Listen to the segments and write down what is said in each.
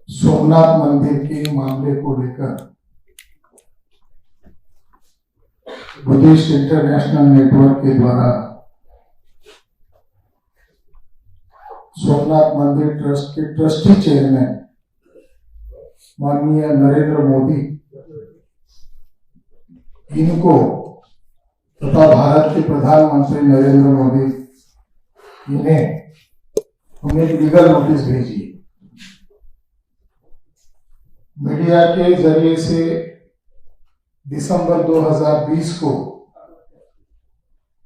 सोमनाथ मंदिर के मामले को लेकर बुद्धिस्ट इंटरनेशनल नेटवर्क के द्वारा सोमनाथ मंदिर ट्रस्ट के ट्रस्टी चेयरमैन माननीय नरेंद्र मोदी इनको तथा भारत के प्रधानमंत्री नरेंद्र मोदी इन्हें हमने एक लीगल नोटिस भेजी। मीडिया के जरिए से दिसंबर 2020 को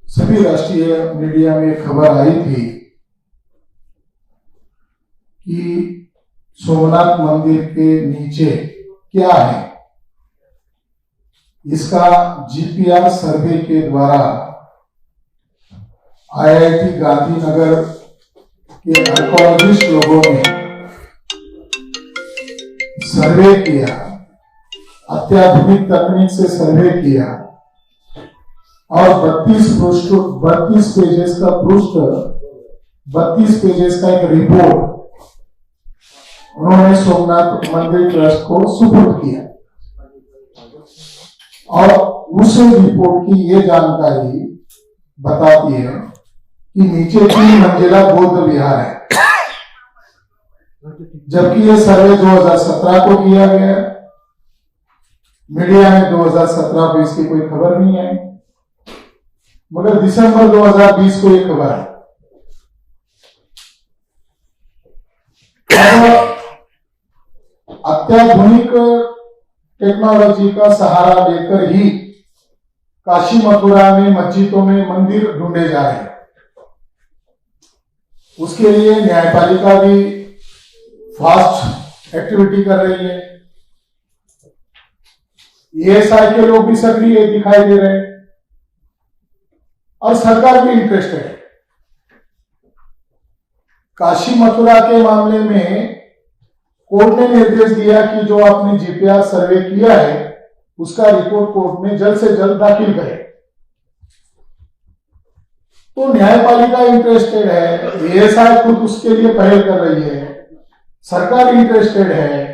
सभी राष्ट्रीय मीडिया में खबर आई थी कि सोमनाथ मंदिर के नीचे क्या है, इसका जीपीआर सर्वे के द्वारा आईआईटी गांधीनगर के आर्कोलॉजिस्ट लोगों ने सर्वे किया, अत्याधुनिक तकनीक से सर्वे किया और 32 पेजेस का पृष्ठ 32 पेजेस का एक रिपोर्ट उन्होंने सोमनाथ मंदिर ट्रस्ट को सुपुर्द किया और उस रिपोर्ट की ये जानकारी बताती है कि नीचे 3 मंजिला बौद्ध विहार है, जबकि ये सर्वे 2017 को किया गया। मीडिया में 2017 को इसकी कोई खबर नहीं है, मगर दिसंबर 2020 को ये खबर है। अत्याधुनिक टेक्नोलॉजी का सहारा लेकर ही काशी मथुरा में मस्जिदों में मंदिर ढूंढे जा रहे हैं। उसके लिए न्यायपालिका भी फास्ट एक्टिविटी कर रही है, एएसआई के लोग भी सक्रिय दिखाई दे रहे हैं और सरकार भी इंटरेस्टेड है। काशी मथुरा के मामले में कोर्ट ने निर्देश दिया कि जो आपने जीपीआर सर्वे किया है उसका रिपोर्ट कोर्ट में जल्द से जल्द दाखिल करें। तो न्यायपालिका इंटरेस्टेड है, एएसआई खुद उसके लिए पहल कर रही है, सरकार इंटरेस्टेड है।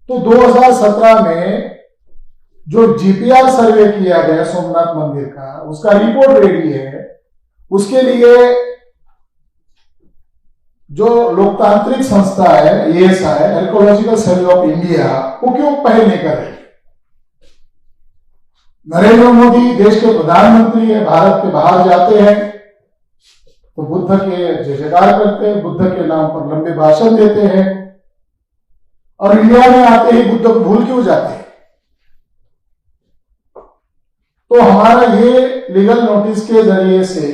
तो 2017 में जो जीपीआर सर्वे किया गया सोमनाथ मंदिर का, उसका रिपोर्ट रेडी है। उसके लिए जो लोकतांत्रिक संस्था है ASI, archaeological survey of India, वो क्यों पहल नहीं कर रही? नरेंद्र मोदी देश के प्रधानमंत्री है, भारत के बाहर जाते हैं तो बुद्ध के जय जयकार करते हैं, बुद्ध के नाम पर लंबे भाषण देते हैं, और इंडिया में आते ही बुद्ध को भूल क्यों जाते हैं? तो हमारा ये लीगल नोटिस के जरिए से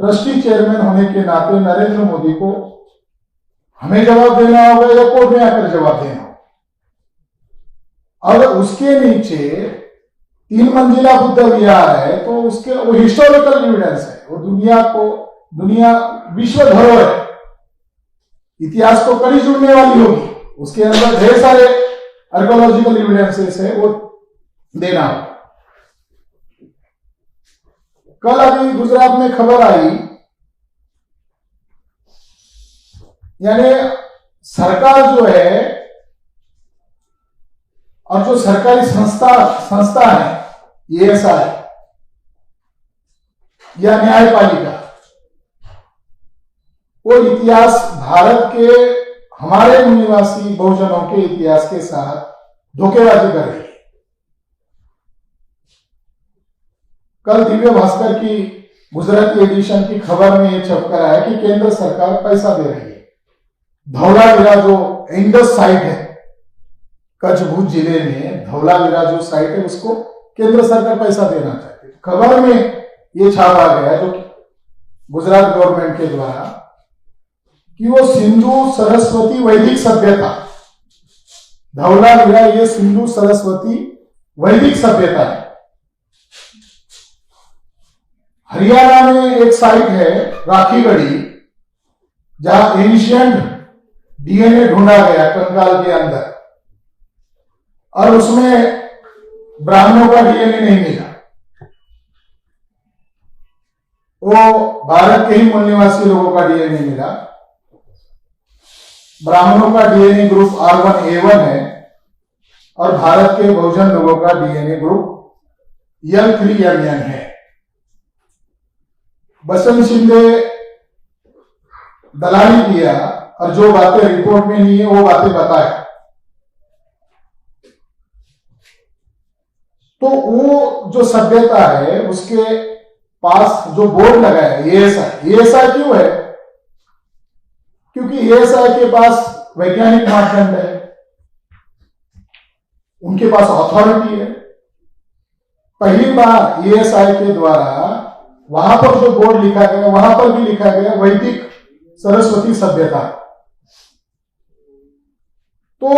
ट्रस्टी चेयरमैन होने के नाते नरेंद्र मोदी को हमें जवाब देना होगा या कोर्ट में आकर जवाब देना होगा। अगर उसके नीचे 3 मंजिला बुद्ध विहार है तो उसके वो हिस्टोरिकल एविडेंस है, वो दुनिया विश्व धरोहर है, इतिहास को कड़ी जुड़ने वाली होगी, उसके अंदर ढेर सारे आर्कोलॉजिकल एविडेंसेस है, वो देना होगा। कल अभी गुजरात में खबर आई, यानी सरकार जो है और जो सरकारी संस्था है एएसआई या न्यायपालिका, वो इतिहास भारत के हमारे निवासी बहुजनों के इतिहास के साथ धोखेबाजी कर रही है। कल दिव्य भास्कर की गुजराती एडिशन की खबर में यह छपकर आया कि केंद्र सरकार पैसा दे रही है। धौलावीरा जो इंडस साइट है कच्छ भुज जिले में, धौलावीरा जो साइट है उसको केंद्र सरकार पैसा देना चाहती है। खबर में ये छापा गया जो गुजरात गवर्नमेंट के द्वारा कि वो सिंधु सरस्वती वैदिक सभ्यता, धौलावीरा ये सिंधु सरस्वती वैदिक सभ्यता है। हरियाणा में एक साइट है राखीगढ़ी, जहां एंशिएंट डीएनए ढूंढा गया कंकाल के अंदर, और उसमें ब्राह्मणों का डीएनए नहीं मिला। वो भारत के ही मूल निवासी लोगों का डीएनए मिला। ब्राह्मणों का डीएनए ग्रुप R1A1 है और भारत के बहुजन लोगों का डीएनए ग्रुप L3MN है। बसंत शिंदे दलाली किया और जो बातें रिपोर्ट में नहीं है वो बातें बताया। तो वो जो सभ्यता है उसके पास जो बोर्ड लगा है एएसआई क्यों है? क्योंकि एएसआई के पास वैज्ञानिक मापदंड है, उनके पास अथॉरिटी है। पहली बार एएसआई के द्वारा वहां पर जो बोर्ड लिखा गया वहां पर भी लिखा गया वैदिक सरस्वती सभ्यता। तो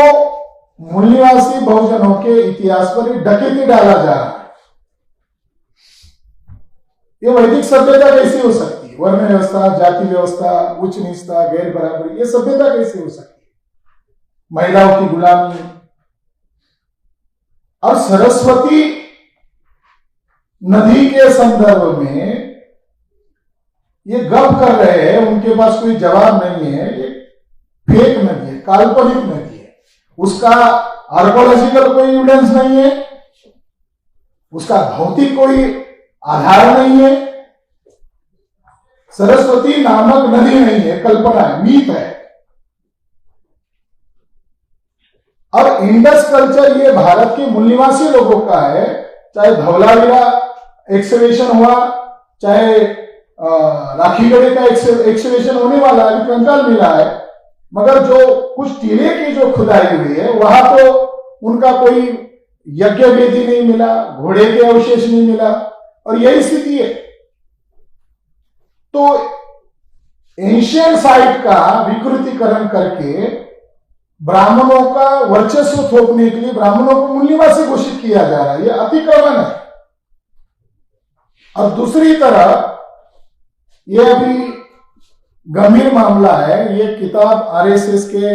मूल निवासी बहुजनों के इतिहास पर डकैती डाला जा रहा है। ये वैदिक सभ्यता कैसे हो सकती है? वर्ण व्यवस्था, जाति व्यवस्था, उच्च नीचता, गैर बराबरी, ये सभ्यता कैसे हो सकती है? महिलाओं की गुलामी। और सरस्वती नदी के संदर्भ में ये गप कर रहे हैं, उनके पास कोई जवाब नहीं है। ये फेक नदी है, काल्पनिक नदी है, उसका आर्कोलॉजिकल कोई एविडेंस नहीं है, उसका भौतिक कोई आधार नहीं है। सरस्वती नामक नदी नहीं है, कल्पना है, मीथ है। और इंडस कल्चर ये भारत के मूल निवासी लोगों का है। चाहे धौलावीरा एक्सकवेशन हुआ, चाहे राखीगढ़ी का एक्सकवेशन होने वाला है, कंकाल मिला है, मगर जो कुछ टीले की जो खुदाई हुई है वहां तो उनका कोई यज्ञ वेदी नहीं मिला, घोड़े के अवशेष नहीं मिला, और यही स्थिति है। तो एंशियंट साइट का विकृतीकरण करके ब्राह्मणों का वर्चस्व थोपने के लिए ब्राह्मणों को मूल निवासी घोषित किया जा रहा है, यह अतिक्रमण है। और दूसरी तरफ ये अभी गंभीर मामला है। ये किताब आरएसएस के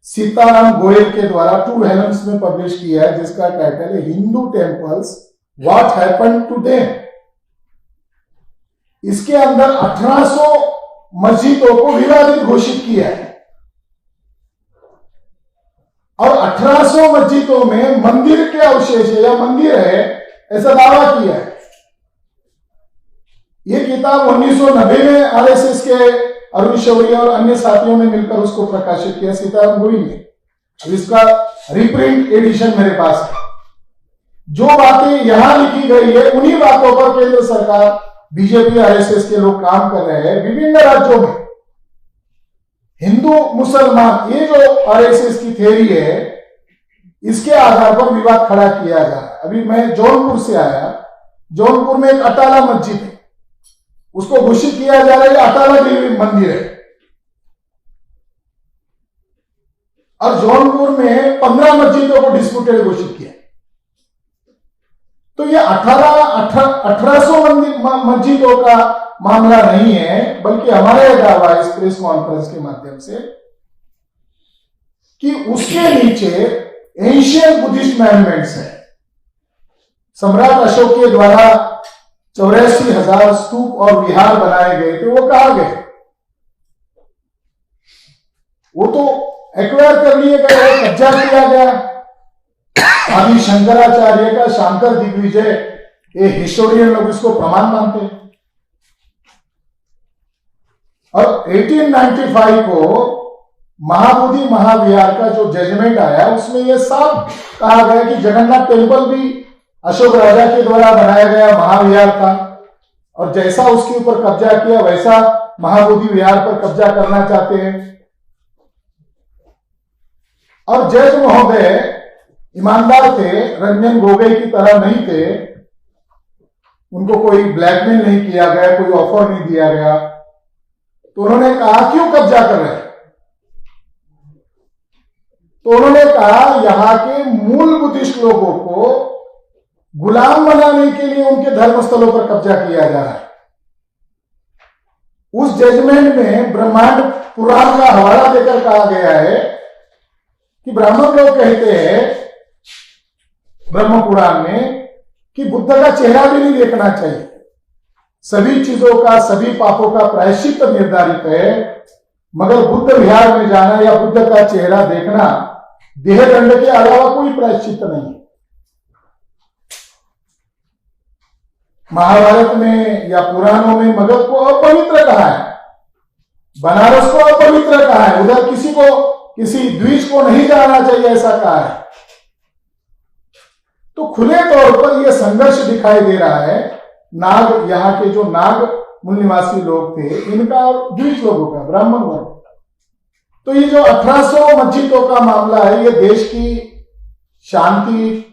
सीताराम गोयल के द्वारा 2 हेलेंस में पब्लिश किया है, जिसका टाइटल है Hindu temples what happened to them. इसके अंदर 1800 मस्जिदों को विवादित घोषित किया है और 1800 मस्जिदों में मंदिर के अवशेष है या मंदिर है ऐसा दावा किया है। यह किताब 1990 में आरएसएस के अरुण शौरी और अन्य साथियों ने मिलकर उसको प्रकाशित किया, सीताराम गोयल ने। अब इसका रिप्रिंट एडिशन मेरे पास है। जो बातें यहां लिखी गई है उन्हीं बातों पर केंद्र सरकार, बीजेपी, आरएसएस के लोग काम कर रहे हैं विभिन्न राज्यों में। हिंदू मुसलमान, ये जो आरएसएस की थ्योरी है, इसके आधार पर विवाद खड़ा किया जा रहा है। अभी मैं जौनपुर से आया, जौनपुर में एक अटाला मस्जिद है, उसको घोषित किया जा रहा है अटाला देवी मंदिर है। और जौनपुर में 15 मस्जिदों को डिस्प्यूटेड घोषित किया। तो ये 1800 मस्जिदों का मामला नहीं है, बल्कि हमारा यह दावा है इस प्रेस कॉन्फ्रेंस के माध्यम से कि उसके नीचे एंशियंट बुद्धिस्ट मॉन्यूमेंट्स है। सम्राट अशोक के द्वारा 84,000 स्तूप और विहार बनाए गए थे, वो कहां गए? वो तो एक्वायर कर लिए गए, कब्जा किया गया। आदि शंकराचार्य का शांकर दिग्विजय, ये हिस्टोरियन लोग इसको प्रमाण मानते हैं। और 1895 को महाबोधि महाविहार का जो जजमेंट आया उसमें यह साफ कहा गया कि जगन्नाथ टेम्पल भी अशोक राजा के द्वारा बनाया गया महाविहार था, और जैसा उसके ऊपर कब्जा किया वैसा महाबोधि विहार पर कब्जा करना चाहते हैं। और जज महोदय ईमानदार थे, रंजन गोगोई की तरह नहीं थे, उनको कोई ब्लैकमेल नहीं किया गया, कोई ऑफर नहीं दिया गया। तो उन्होंने कहा क्यों कब्जा कर रहे हैं? तो उन्होंने कहा यहां के मूल बुद्धिस्ट लोगों को गुलाम बनाने के लिए उनके धर्म स्थलों पर कब्जा किया जा रहा है। उस जजमेंट में ब्रह्मांड पुराण का हवाला देकर कहा गया है कि ब्राह्मण लोग कहते हैं ब्रह्म पुराण में कि बुद्ध का चेहरा भी नहीं देखना चाहिए, सभी चीजों का, सभी पापों का प्रायश्चित निर्धारित है, मगर बुद्ध विहार में जाना या बुद्ध का चेहरा देखना देह दंड के अलावा कोई प्रायश्चित नहीं है। महाभारत में या पुराणों में मगध को अपवित्र कहा है, बनारस को अपवित्र कहा है, उधर किसी को, किसी द्विज को नहीं जाना चाहिए ऐसा कहा है। तो खुले तौर पर यह संघर्ष दिखाई दे रहा है नाग, यहाँ के जो नाग मूल निवासी लोग थे इनका और द्विज लोगों का, ब्राह्मण वर्ग का। तो ये जो 1800 मस्जिदों का मामला है, ये देश की शांति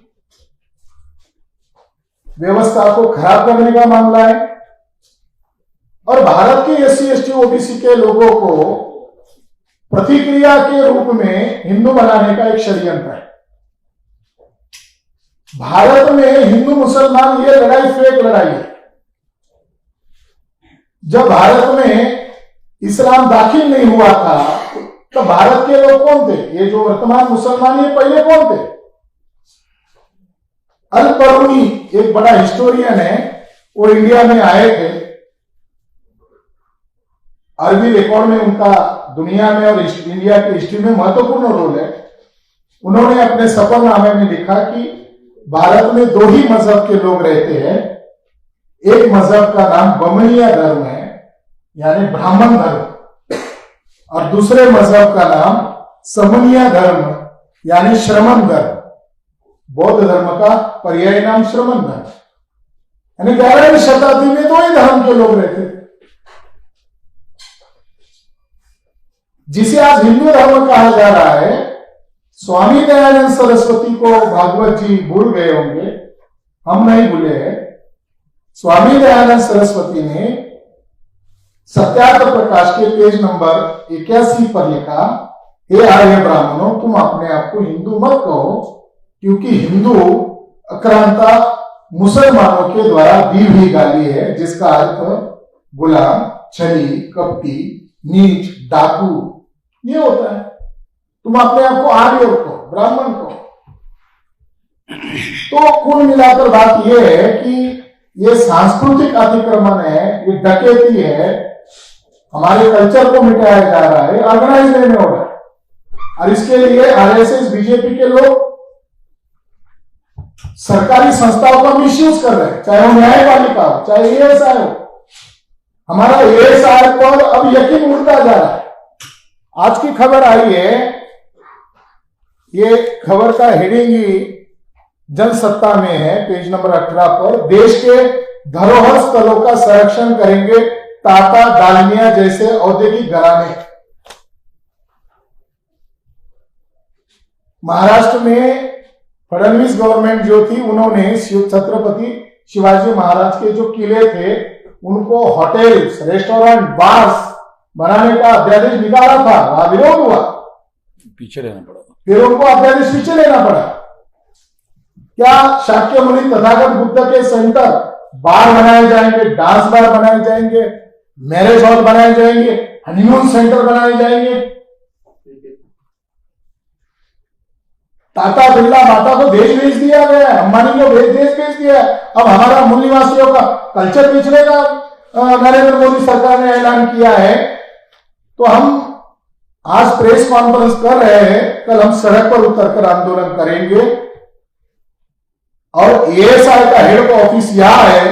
व्यवस्था को खराब करने का मामला है और भारत के SC ST OBC के लोगों को प्रतिक्रिया के रूप में हिंदू बनाने का एक षड्यंत्र है। भारत में हिंदू मुसलमान ये लड़ाई फेक लड़ाई है। जब भारत में इस्लाम दाखिल नहीं हुआ था तो भारत के लोग कौन थे? ये जो वर्तमान मुसलमान ये पहले कौन थे? अल बरूनी एक बड़ा हिस्टोरियन है, वो इंडिया में आए थे। अरबी रिकॉर्ड में उनका दुनिया में और इंडिया की हिस्ट्री में महत्वपूर्ण रोल है। उन्होंने अपने सफरनामे में लिखा कि भारत में 2 ही मजहब के लोग रहते हैं। एक मजहब का नाम बमनिया धर्म है, यानी ब्राह्मण धर्म, और दूसरे मजहब का नाम समनिया धर्म यानी श्रमण धर्म। बौद्ध धर्म का पर्याय नाम श्रमण धर्म, यानी 11वीं शताब्दी में 2 ही धर्म के लोग रहते थे। जिसे आज हिंदू धर्म कहा जा रहा है, स्वामी दयानंद सरस्वती को भागवत जी भूल गए होंगे, हम नहीं भूले हैं। स्वामी दयानंद सरस्वती ने सत्याग्रह प्रकाश के पेज नंबर 81 पर लिखा, हे आर्य ब्राह्मणों, तुम अपने आप को हिंदू मत कहो, क्योंकि हिंदू आक्रांता मुसलमानों के द्वारा दी हुई गाली है, जिसका अर्थ गुलाम, छली, कपटी, नीच, डाकू ये होता है। तुम अपने आप को आर्य को, ब्राह्मण को। तो कुल मिलाकर बात यह है कि ये सांस्कृतिक अतिक्रमण है, ये डकैती है, हमारे कल्चर को मिटाया जा रहा है, ऑर्गेनाइज वे में हो रहा है। और इसके लिए RSS BJP के लोग सरकारी संस्थाओं का मिसयूज कर रहे हैं, चाहे वो न्यायपालिका हो, चाहे ASI हो। हमारा ASI पर अब यकीन उड़ता जा रहा है। आज की खबर आई है, ये खबर का हेडिंग ही जनसत्ता में है, पेज नंबर 18 पर, देश के धरोहर स्थलों का संरक्षण करेंगे टाटा, डालमिया जैसे औद्योगिक घराने। महाराष्ट्र में फडणवीस गवर्नमेंट जो थी, उन्होंने छत्रपति शिवाजी महाराज के जो किले थे उनको होटल्स, रेस्टोरेंट, बार्स बनाने का अध्यादेश निकाला था, वहां विरोध हुआ, पीछे रहना पड़ा, फिर उनको अध्यादेश पीछे लेना पड़ा। क्या शाक्यमुनि तथागत बुद्ध के सेंटर बार बनाए जाएंगे, डांस बार बनाए जाएंगे, मैरिज हॉल बनाए जाएंगे, हनीमून सेंटर बनाए जाएंगे? टाटा, बिरला, बाटा को देश भेज दिया गया है, अंबानी को देश भेज दिया है। अब हमारा मूल निवासियों का कल्चर बेचने का नरेंद्र मोदी सरकार ने ऐलान किया है। तो हम आज प्रेस कॉन्फ्रेंस कर रहे हैं, कल हम सड़क पर उतरकर आंदोलन करेंगे और ASI का हेड ऑफिस यहां है।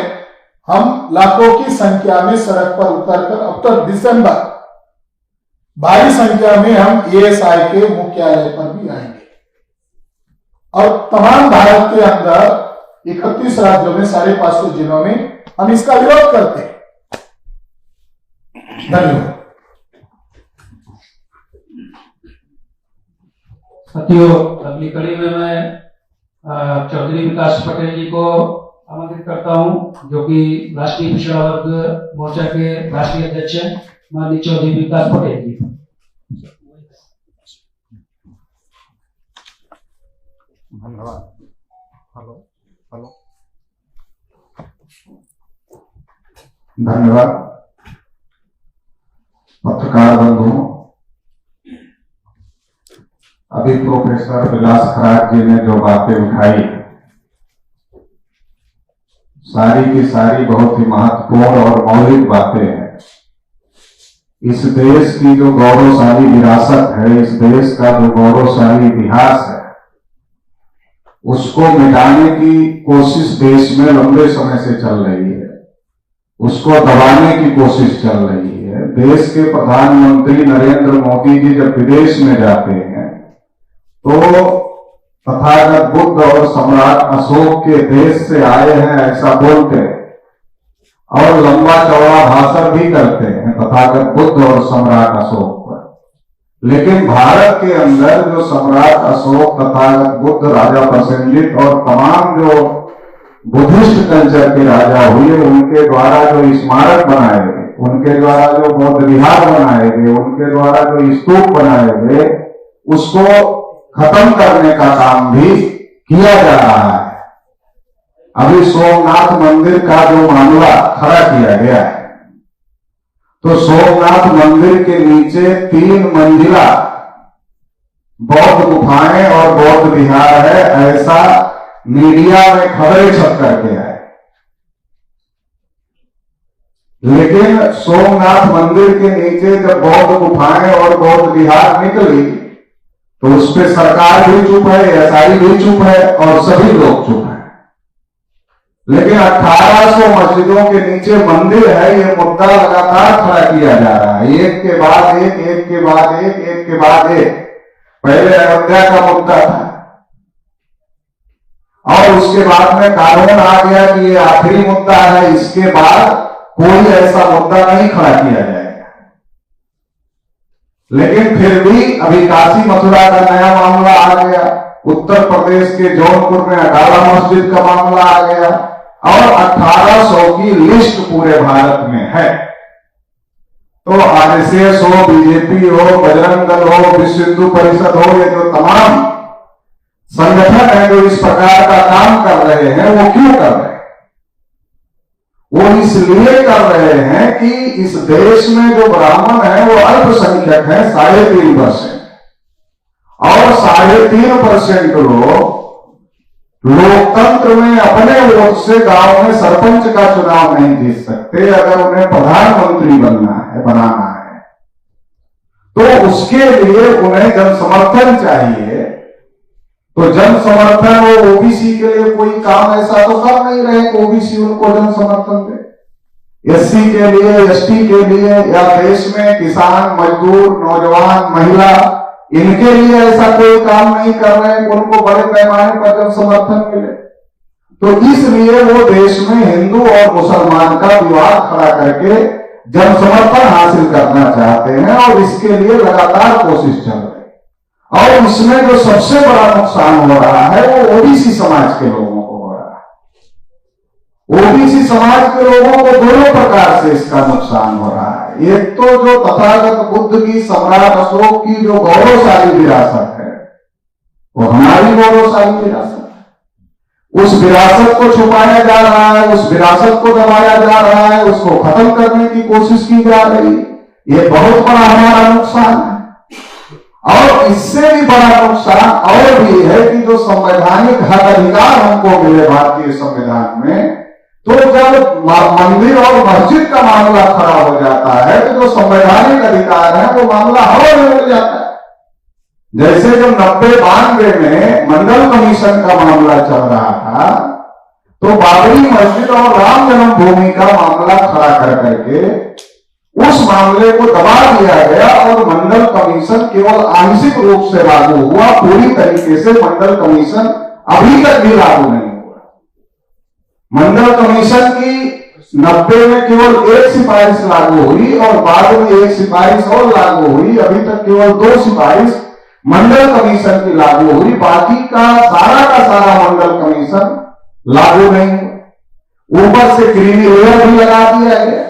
हम लाखों की संख्या में सड़क पर उतरकर अब तक दिसंबर भारी संख्या में हम ASI के मुख्यालय पर भी आएंगे और तमाम भारत के अंदर 31 राज्यों में 550 जिलों में हम इसका विरोध करते हैं। धन्यवाद। साथियों, अगली कड़ी में मैं चौधरी विकास पटेल जी को आमंत्रित करता हूं, जो कि राष्ट्रीय पिछड़ा वर्ग मोर्चा के राष्ट्रीय अध्यक्ष हैं, माननीय चौधरी विकास पटेल जी। धन्यवाद। हेलो हेलो, धन्यवाद। पत्रकार बंधुओं, अभी प्रोफेसर विलास खराग जी ने जो बातें उठाई, सारी की सारी बहुत ही महत्वपूर्ण और मौलिक बातें हैं। इस देश की जो गौरवशाली विरासत है, इस देश का जो गौरवशाली इतिहास है, उसको मिटाने की कोशिश देश में लंबे समय से चल रही है, उसको दबाने की कोशिश चल रही है। देश के प्रधानमंत्री नरेंद्र मोदी जी जब विदेश में जाते हैं तो तथागत बुद्ध और सम्राट अशोक के देश से आए हैं ऐसा बोलते हैं और लंबा चौड़ा भाषण भी करते हैं तथागत बुद्ध और सम्राट अशोक पर। लेकिन भारत के अंदर जो सम्राट अशोक, तथागत बुद्ध, राजा प्रसेनजित और तमाम जो बुद्धिस्ट कल्चर के राजा हुए, उनके द्वारा जो स्मारक बनाए गए, उनके द्वारा जो बौद्ध विहार बनाए गए, उनके द्वारा जो स्तूप बनाए गए, उसको खत्म करने का काम भी किया जा रहा है। अभी सोमनाथ मंदिर का जो मामला खड़ा किया गया है, तो सोमनाथ मंदिर के नीचे 3 मंजिला बौद्ध गुफाएं और बौद्ध विहार है, ऐसा मीडिया में खबरें छप करके आए। लेकिन सोमनाथ मंदिर के नीचे जब बौद्ध गुफाएं और बौद्ध विहार निकली तो उस पर सरकार भी चुप है, एसआई भी चुप है और सभी लोग चुप है। लेकिन 1800 मस्जिदों के नीचे मंदिर है, ये मुद्दा लगातार खड़ा किया जा रहा है, एक के बाद एक, एक के बाद एक, एक के बाद एक। पहले अयोध्या का मुद्दा था और उसके बाद में कानून आ गया कि ये आखिरी मुद्दा है, इसके बाद कोई ऐसा मुद्दा नहीं खड़ा किया जाएगा। लेकिन फिर भी अभी काशी मथुरा का नया मामला आ गया, उत्तर प्रदेश के जौनपुर में अकाला मस्जिद का मामला आ गया और 1800 की लिस्ट पूरे भारत में है। तो आरएसएस हो, बीजेपी हो, बजरंग दल हो, विश्व हिंदू परिषद हो, ये जो तमाम संगठन है जो इस प्रकार का काम कर रहे हैं, वो क्यों कर रहे हैं? वो इसलिए कर रहे हैं कि इस देश में जो ब्राह्मण है वो अल्पसंख्यक है 3.5% और 3.5% लोग लोकतंत्र में अपने वोट से गांव में सरपंच का चुनाव नहीं जीत सकते। अगर उन्हें प्रधानमंत्री बनाना है तो उसके लिए उन्हें जन समर्थन चाहिए। तो जन समर्थन वो ओबीसी के लिए कोई काम ऐसा तो कर नहीं रहे, ओबीसी उनको जन समर्थन दे। एससी के लिए, एसटी के लिए या देश में किसान, मजदूर, नौजवान, महिला, इनके लिए ऐसा कोई काम नहीं कर रहे हैं, उनको बड़े पैमाने पर जन समर्थन मिले। तो इसलिए वो देश में हिंदू और मुसलमान का विवाद खड़ा करके जन समर्थन हासिल करना चाहते हैं और इसके लिए लगातार कोशिश चल रही है। और इसमें जो सबसे बड़ा नुकसान हो रहा है वो ओबीसी समाज के लोगों को हो रहा है। ओबीसी समाज के लोगों को दोनों प्रकार से इसका नुकसान हो रहा है। एक तो जो तथागत बुद्ध की, सम्राट अशोक की जो गौरवशाली विरासत है, वो हमारी गौरवशाली विरासत है, उस विरासत को छुपाया जा रहा है, उस विरासत को दबाया जा रहा है, उसको खत्म करने की कोशिश की जा रही है। ये बहुत बड़ा हमारा नुकसान है। और इससे भी बड़ा नुकसान और भी है कि जो संवैधानिक हक अधिकार हमको मिले भारतीय संविधान में, तो जब मंदिर और मस्जिद का मामला खड़ा हो जाता है तो जो संवैधानिक अधिकार है वो मामला हवा में उड़ जाता है। जैसे जब 90-92 में मंडल कमीशन का मामला चल रहा था तो बाबरी मस्जिद और राम जन्मभूमि का मामला खड़ा कर करके उस मामले को दबा दिया गया और मंडल कमीशन केवल आंशिक रूप से लागू हुआ, पूरी तरीके से मंडल कमीशन अभी तक भी लागू नहीं हुआ। मंडल कमीशन की 90 में केवल एक सिफारिश लागू हुई और बाद में एक सिफारिश और लागू हुई। अभी तक केवल 2 सिफारिश मंडल कमीशन की लागू हुई, बाकी का सारा मंडल कमीशन लागू नहीं हुआ। ऊपर से क्रीमी लेयर भी लगा दिया गया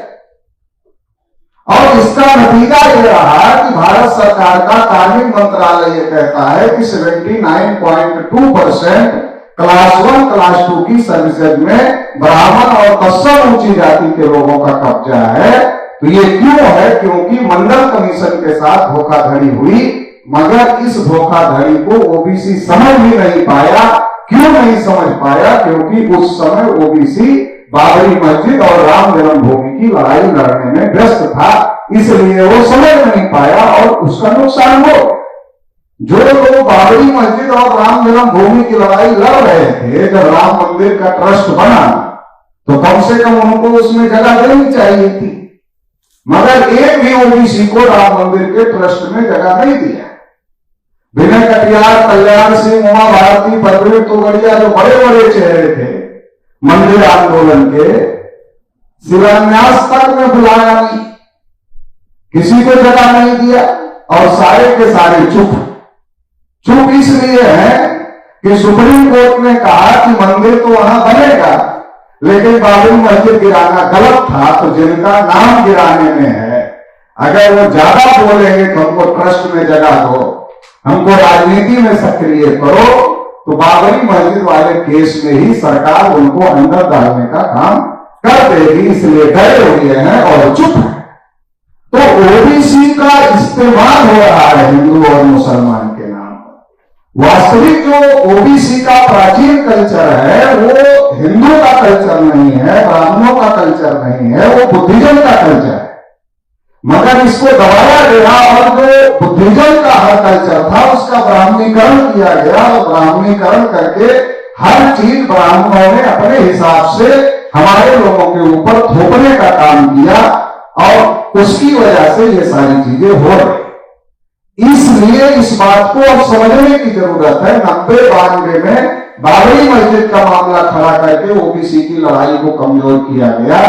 और इसका नतीजा यह रहा कि भारत सरकार का कार्मिक मंत्रालय यह कहता है कि 79.2% क्लास 1, क्लास 2 की सर्विसेज में ब्राह्मण और तत्सम ऊंची जाति के लोगों का कब्जा है। तो ये क्यों है? क्योंकि मंडल कमीशन के साथ धोखाधड़ी हुई, मगर इस धोखाधड़ी को ओबीसी समझ ही नहीं पाया। क्यों नहीं समझ पाया? क्योंकि उस समय ओबीसी बाबरी मस्जिद और राम जन्मभूमि की लड़ाई लड़ने में व्यस्त था, इसलिए वो समझ नहीं पाया और उसका नुकसान हो। जो लोग बाबरी मस्जिद और राम जन्मभूमि की लड़ाई लड़ रहे थे, जब राम मंदिर का ट्रस्ट बना तो कम से कम उनको उसमें जगह देनी चाहिए थी, मगर एक भी ओबीसी को राम मंदिर के ट्रस्ट में जगह नहीं दिया। विनय कटियार, कल्याण सिंह, उमा भारती, बलवीर तोगड़िया, जो बड़े बड़े चेहरे थे मंदिर आंदोलन के, शिलान्यास तक में बुलाया नहीं, किसी को जगह नहीं दिया और सारे के सारे चुप इसलिए है कि सुप्रीम कोर्ट ने कहा कि मंदिर तो वहां बनेगा, लेकिन बाबरी मस्जिद गिराना गलत था। तो जिनका नाम गिराने में है, अगर वो ज्यादा बोलेंगे कि हमको ट्रस्ट में जगह दो, हमको राजनीति में सक्रिय करो, तो बाबरी मस्जिद वाले केस में ही सरकार उनको अंदर डालने का काम कर देगी, इसलिए डरे हुए हैं और चुप है। तो ओबीसी का इस्तेमाल हो रहा है हिंदू और मुसलमान के नाम पर। वास्तविक जो ओबीसी का प्राचीन कल्चर है वो हिंदू का कल्चर नहीं है, ब्राह्मणों का कल्चर नहीं है, वो बुद्धिज्म का कल्चर है, मगर इसको दबाया गया और जो बुद्धिज्म का हर कल्चर था उसका ब्राह्मणीकरण किया गया और ब्राह्मणीकरण करके हर चीज ब्राह्मणों ने अपने हिसाब से हमारे लोगों के ऊपर थोपने का काम किया और उसकी वजह से ये सारी चीजें हो रही। इसलिए इस बात को अब समझने की जरूरत है। 90-92 में बाबरी मस्जिद का मामला खड़ा करके ओबीसी की लड़ाई को कमजोर किया गया।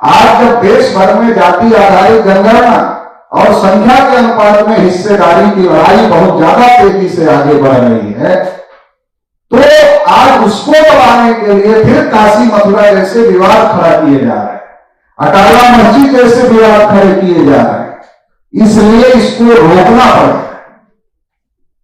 आज जब देश भर में जाति आधारित जनगणना और संख्या के अनुपात में हिस्सेदारी की लड़ाई बहुत ज्यादा तेजी से आगे बढ़ रही है, तो आज उसको दबाने के लिए फिर काशी मथुरा जैसे विवाद खड़ा किए जा रहे हैं, अटाला मस्जिद जैसे विवाद खड़े किए जा रहे हैं। इसलिए इसको रोकना पड़ेगा,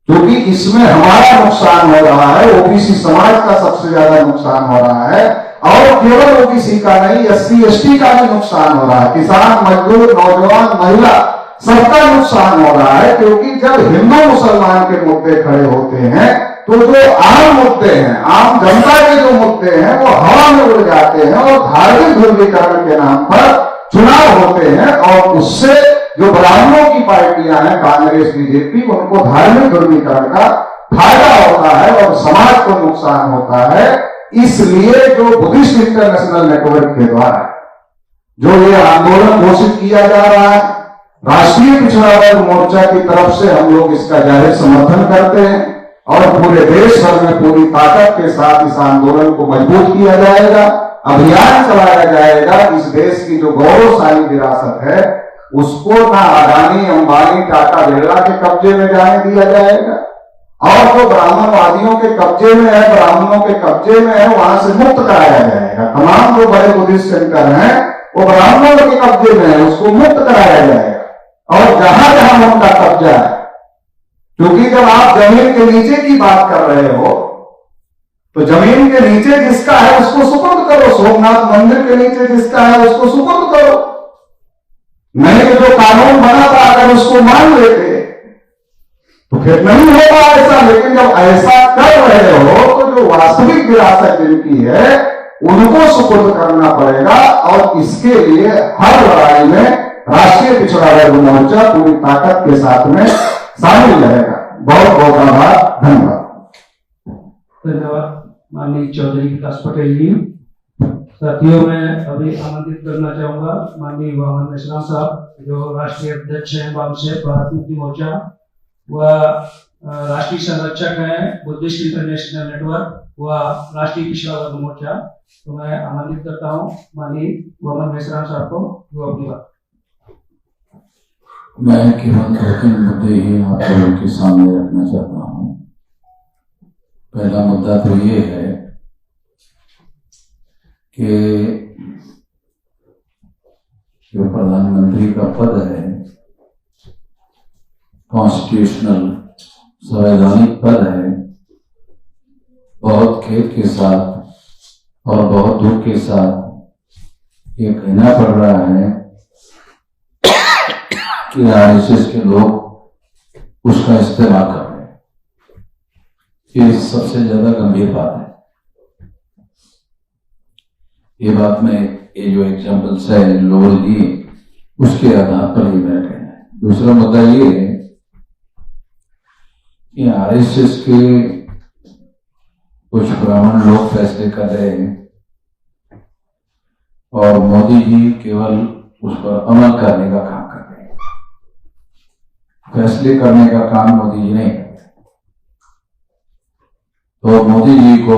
क्योंकि इसमें हमारा नुकसान हो रहा है, ओबीसी समाज का सबसे ज्यादा नुकसान हो रहा है और केवल ओबीसी का नहीं, एससी एसटी का भी नुकसान हो रहा है, किसान, मजदूर, नौजवान, महिला, सबका नुकसान हो रहा है। क्योंकि जब हिंदू मुसलमान के मुद्दे खड़े होते हैं तो जो आम मुद्दे हैं, आम जनता के जो मुद्दे हैं वो हवा में उड़ जाते हैं और धार्मिक ध्रुवीकरण के नाम पर चुनाव होते हैं और उससे जो ब्राह्मणों की पार्टियां हैं, कांग्रेस, बीजेपी, उनको धार्मिक ध्रुवीकरण का फायदा होता है और समाज को नुकसान होता है। इसलिए जो बुद्धिस्ट इंटरनेशनल नेटवर्क के द्वारा जो ये आंदोलन घोषित किया जा रहा है, राष्ट्रीय पिछड़ा वर्ग मोर्चा की तरफ से हम लोग इसका जाहिर समर्थन करते हैं और पूरे देश भर में पूरी ताकत के साथ इस आंदोलन को मजबूत किया जाएगा, अभियान चलाया जाएगा। इस देश की जो गौरवशाली विरासत है उसको ना अडानी, अंबानी, टाटा, बिरला के कब्जे में जाने दिया जाएगा और जो ब्राह्मणवादियों के कब्जे में है, ब्राह्मणों के कब्जे में है, वहां से मुक्त कराया जाएगा। तमाम जो बड़े बुद्धिस्ट सेंटर हैं वो ब्राह्मणों के कब्जे में है, उसको मुक्त कराया जाएगा। और जहां जहां उनका कब्जा है, क्योंकि जब आप जमीन के नीचे की बात कर रहे हो तो जमीन के नीचे जिसका है उसको सुपुर्द करो, सोमनाथ मंदिर के नीचे जिसका है उसको सुपुर्द करो। नहीं तो जो कानून बना था अगर उसको मान लेते तो फिर नहीं होगा ऐसा। लेकिन जब ऐसा कर रहे हो तो जो वास्तविक विरासत जिनकी है उनको सुपुर्द करना पड़ेगा और इसके लिए हर लड़ाई में राष्ट्रीय पिछड़ा वर्ग मोर्चा पूरी ताकत के साथ में शामिल रहेगा। बहुत बहुत आभार, धन्यवाद। धन्यवाद माननीय चौधरी विकास पटेल जी। साथियों, मैं अभी आमंत्रित करना चाहूंगा माननीय वामन मेश्राम साहब, जो राष्ट्रीय अध्यक्ष हैं वामशेफ भारत मुक्ति मोर्चा, वह राष्ट्रीय संरक्षक हैं बुद्धिस्ट इंटरनेशनल नेटवर्क व राष्ट्रीय पिछड़ा वर्ग मोर्चा। तो मैं आमंत्रित करता हूँ माननीय वामन मेश्राम साहब को, जो अपनी बात। मैं केवल 2-3 मुद्दे ही आप लोगों के सामने रखना चाहता हूँ। पहला मुद्दा तो ये है कि जो प्रधानमंत्री का पद है, कॉन्स्टिट्यूशनल संवैधानिक पद है, बहुत खेद के साथ और बहुत दुख के साथ ये कहना पड़ रहा है कि आरएसएस के लोग उसका इस्तेमाल कर रहे हैं। ये सबसे ज्यादा गंभीर बात है। ये बात में ये जो एग्जाम्पल्स है लोगों ने दिए उसके आधार पर ही मेरा कहना है। दूसरा मुद्दा ये है कि आरएसएस के कुछ ब्राह्मण लोग फैसले कर रहे हैं और मोदी जी केवल उस पर अमल करने का काम कर रहे हैं। फैसले करने का काम मोदी जी नहीं करते। तो मोदी जी को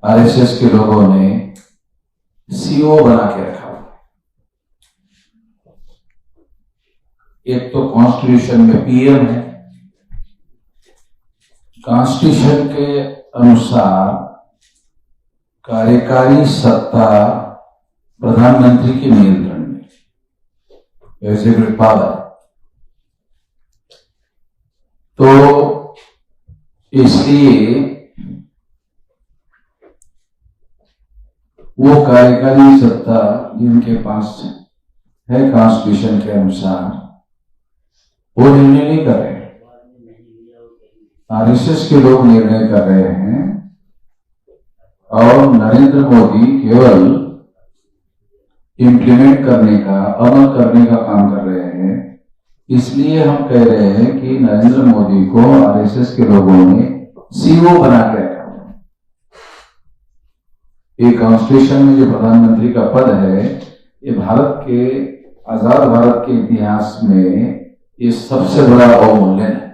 आरएसएस के लोगों ने सीओ बना के रखा। एक तो कॉन्स्टिट्यूशन में पीएम है, कॉन्स्टिट्यूशन के अनुसार कार्यकारी सत्ता प्रधानमंत्री के नियंत्रण में, एग्जीक्यूटिव पावर। तो इसलिए वो कार्यकारी सत्ता जिनके पास है कॉन्स्टिट्यूशन के अनुसार, वो निर्णय नहीं कर रहे। आरएसएस के लोग निर्णय कर रहे हैं और नरेंद्र मोदी केवल इम्प्लीमेंट करने का, अमल करने का काम कर रहे हैं। इसलिए हम कह रहे हैं कि नरेंद्र मोदी को आरएसएस के लोगों ने सीओ बना के रखा है। ये कॉन्स्टिट्यूशन में जो प्रधानमंत्री का पद है, ये भारत के आजाद भारत के इतिहास में ये सबसे बड़ा अवमूल्यन है।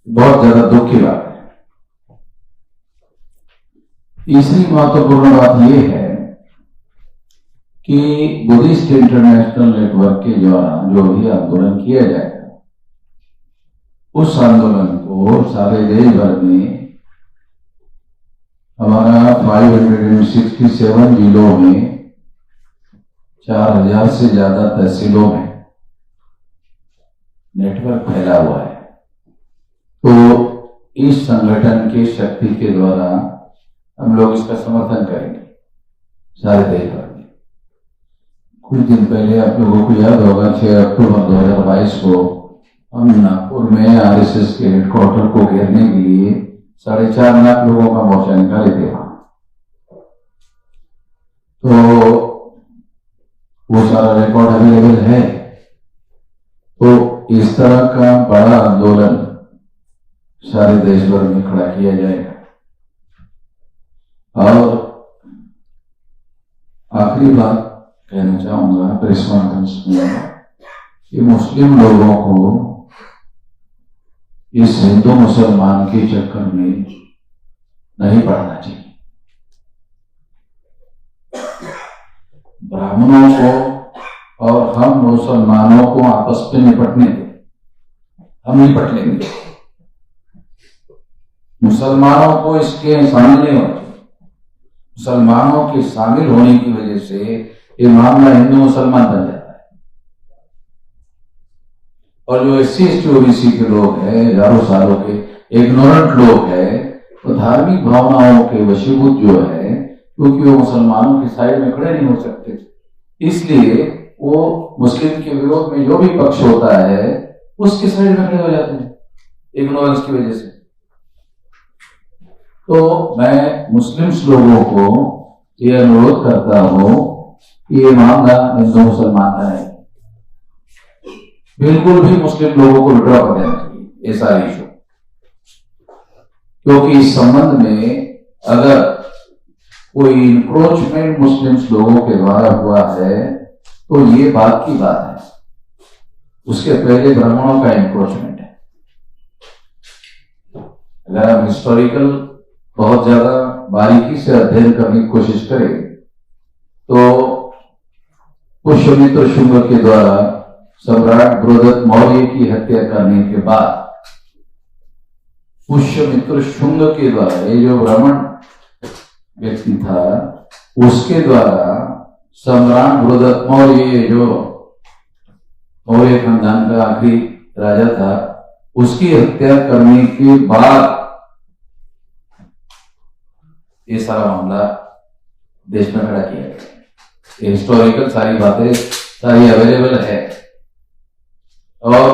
बहुत ज्यादा दुख की बात है। तीसरी महत्वपूर्ण बात यह है कि बुद्धिस्ट इंटरनेशनल नेटवर्क के द्वारा जो भी आंदोलन किया जाएगा, उस आंदोलन को सारे देश भर में हमारा 567 जिलों में 4000 से ज्यादा तहसीलों में नेटवर्क फैला हुआ है। तो इस संगठन के शक्ति के द्वारा हम लोग इसका समर्थन करेंगे सारे देश भर में। कुछ दिन पहले आप लोगों को याद होगा 6 अक्टूबर 2022 को हम नागपुर में आरएसएस के हेडक्वार्टर को घेरने के लिए 4.5 लाख लोगों का मोर्चा निकाले थे। तो वो सारा रिकॉर्ड अवेलेबल है। तो इस तरह का बड़ा आंदोलन सारे देश भर में खड़ा किया जाएगा। और आखिरी बात कहना चाहूंगा प्रेस कॉन्फ्रेंस में कि मुस्लिम लोगों को इस हिंदू मुसलमान के चक्कर में नहीं पड़ना चाहिए। ब्राह्मणों को और हम मुसलमानों को आपस में निपटने दें, हम निपट लेंगे। मुसलमानों को इसके शामिल नहीं होना चाहिए। मुसलमानों के शामिल होने की वजह से ये मामला हिंदू मुसलमान बन जाता है। और जो SC/ST OBC के लोग हैं, हजारों सालों के इग्नोरेंट लोग हैं, तो धार्मिक भावनाओं के वशीभूत जो है, क्योंकि वो मुसलमानों के साइड में खड़े नहीं हो सकते, इसलिए वो मुस्लिम के विरोध में जो भी पक्ष होता है उसके साइड में खड़े हो जाते हैं इग्नोरेंस की वजह से। तो मैं मुस्लिम लोगों को ये अनुरोध करता हूं कि ये मामला हिंदू मुसलमान का है, बिल्कुल भी मुस्लिम लोगों को विड्रॉ कर देना चाहिए ये सारी इशू। क्योंकि इस संबंध में अगर कोई इंक्रोचमेंट मुस्लिम लोगों के द्वारा हुआ है तो ये बात की बात है, उसके पहले ब्राह्मणों का इंक्रोचमेंट है। अगर हम हिस्टोरिकल बहुत ज्यादा बारीकी से अध्ययन करने की कोशिश करें तो पुष्यमित्र शुंग के द्वारा सम्राट बृहदत्त मौर्य की हत्या करने के बाद पुष्यमित्र शुंग के द्वारा, ये जो ब्राह्मण व्यक्ति था, उसके द्वारा सम्राट बृहदत्त मौर्य जो मौर्य खानदान का आखिरी राजा था, उसकी हत्या करने के बाद ये सारा मामला देश में खड़ा किया गया। हिस्टोरिकल सारी बातें सारी अवेलेबल है। और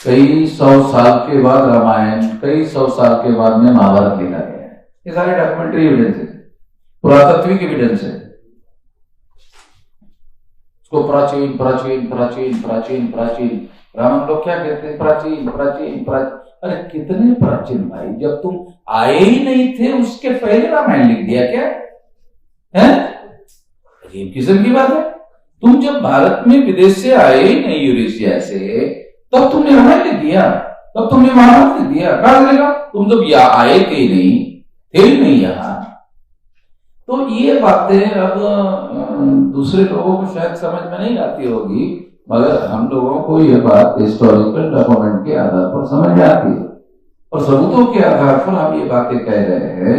कई 100 साल के बाद रामायण, कई 100 साल के बाद में महाभारत लिखा गया है। ये सारे डॉक्यूमेंट्री एविडेंस है, पुरातात्विक एविडेंस है। उसको प्राचीन प्राचीन प्राचीन प्राचीन प्राचीन ब्राह्मण लोग क्या कहते हैं? प्राचीन प्राचीन प्राचीन। अरे कितने प्राचीन भाई, जब तुम आए ही नहीं थे उसके पहले रामायण लिख दिया क्या है? अजीब किस्म की बात है। तुम जब भारत में विदेश से आए ही नहीं, यूरेशिया से, तब तुमने रामायण लिख दिया, तब तुमने महाभारत लिख दिया। कहां चलेगा? तुम जब यहाँ आए थे ही नहीं यहाँ। तो ये बातें अब दूसरे लोगों को शायद समझ में नहीं आती होगी, मगर हम लोगों को ये बात हिस्टोरिकल डॉक्यूमेंट के आधार पर समझ में आती है और सबूतों के आधार पर हम ये बातें कह रहे हैं।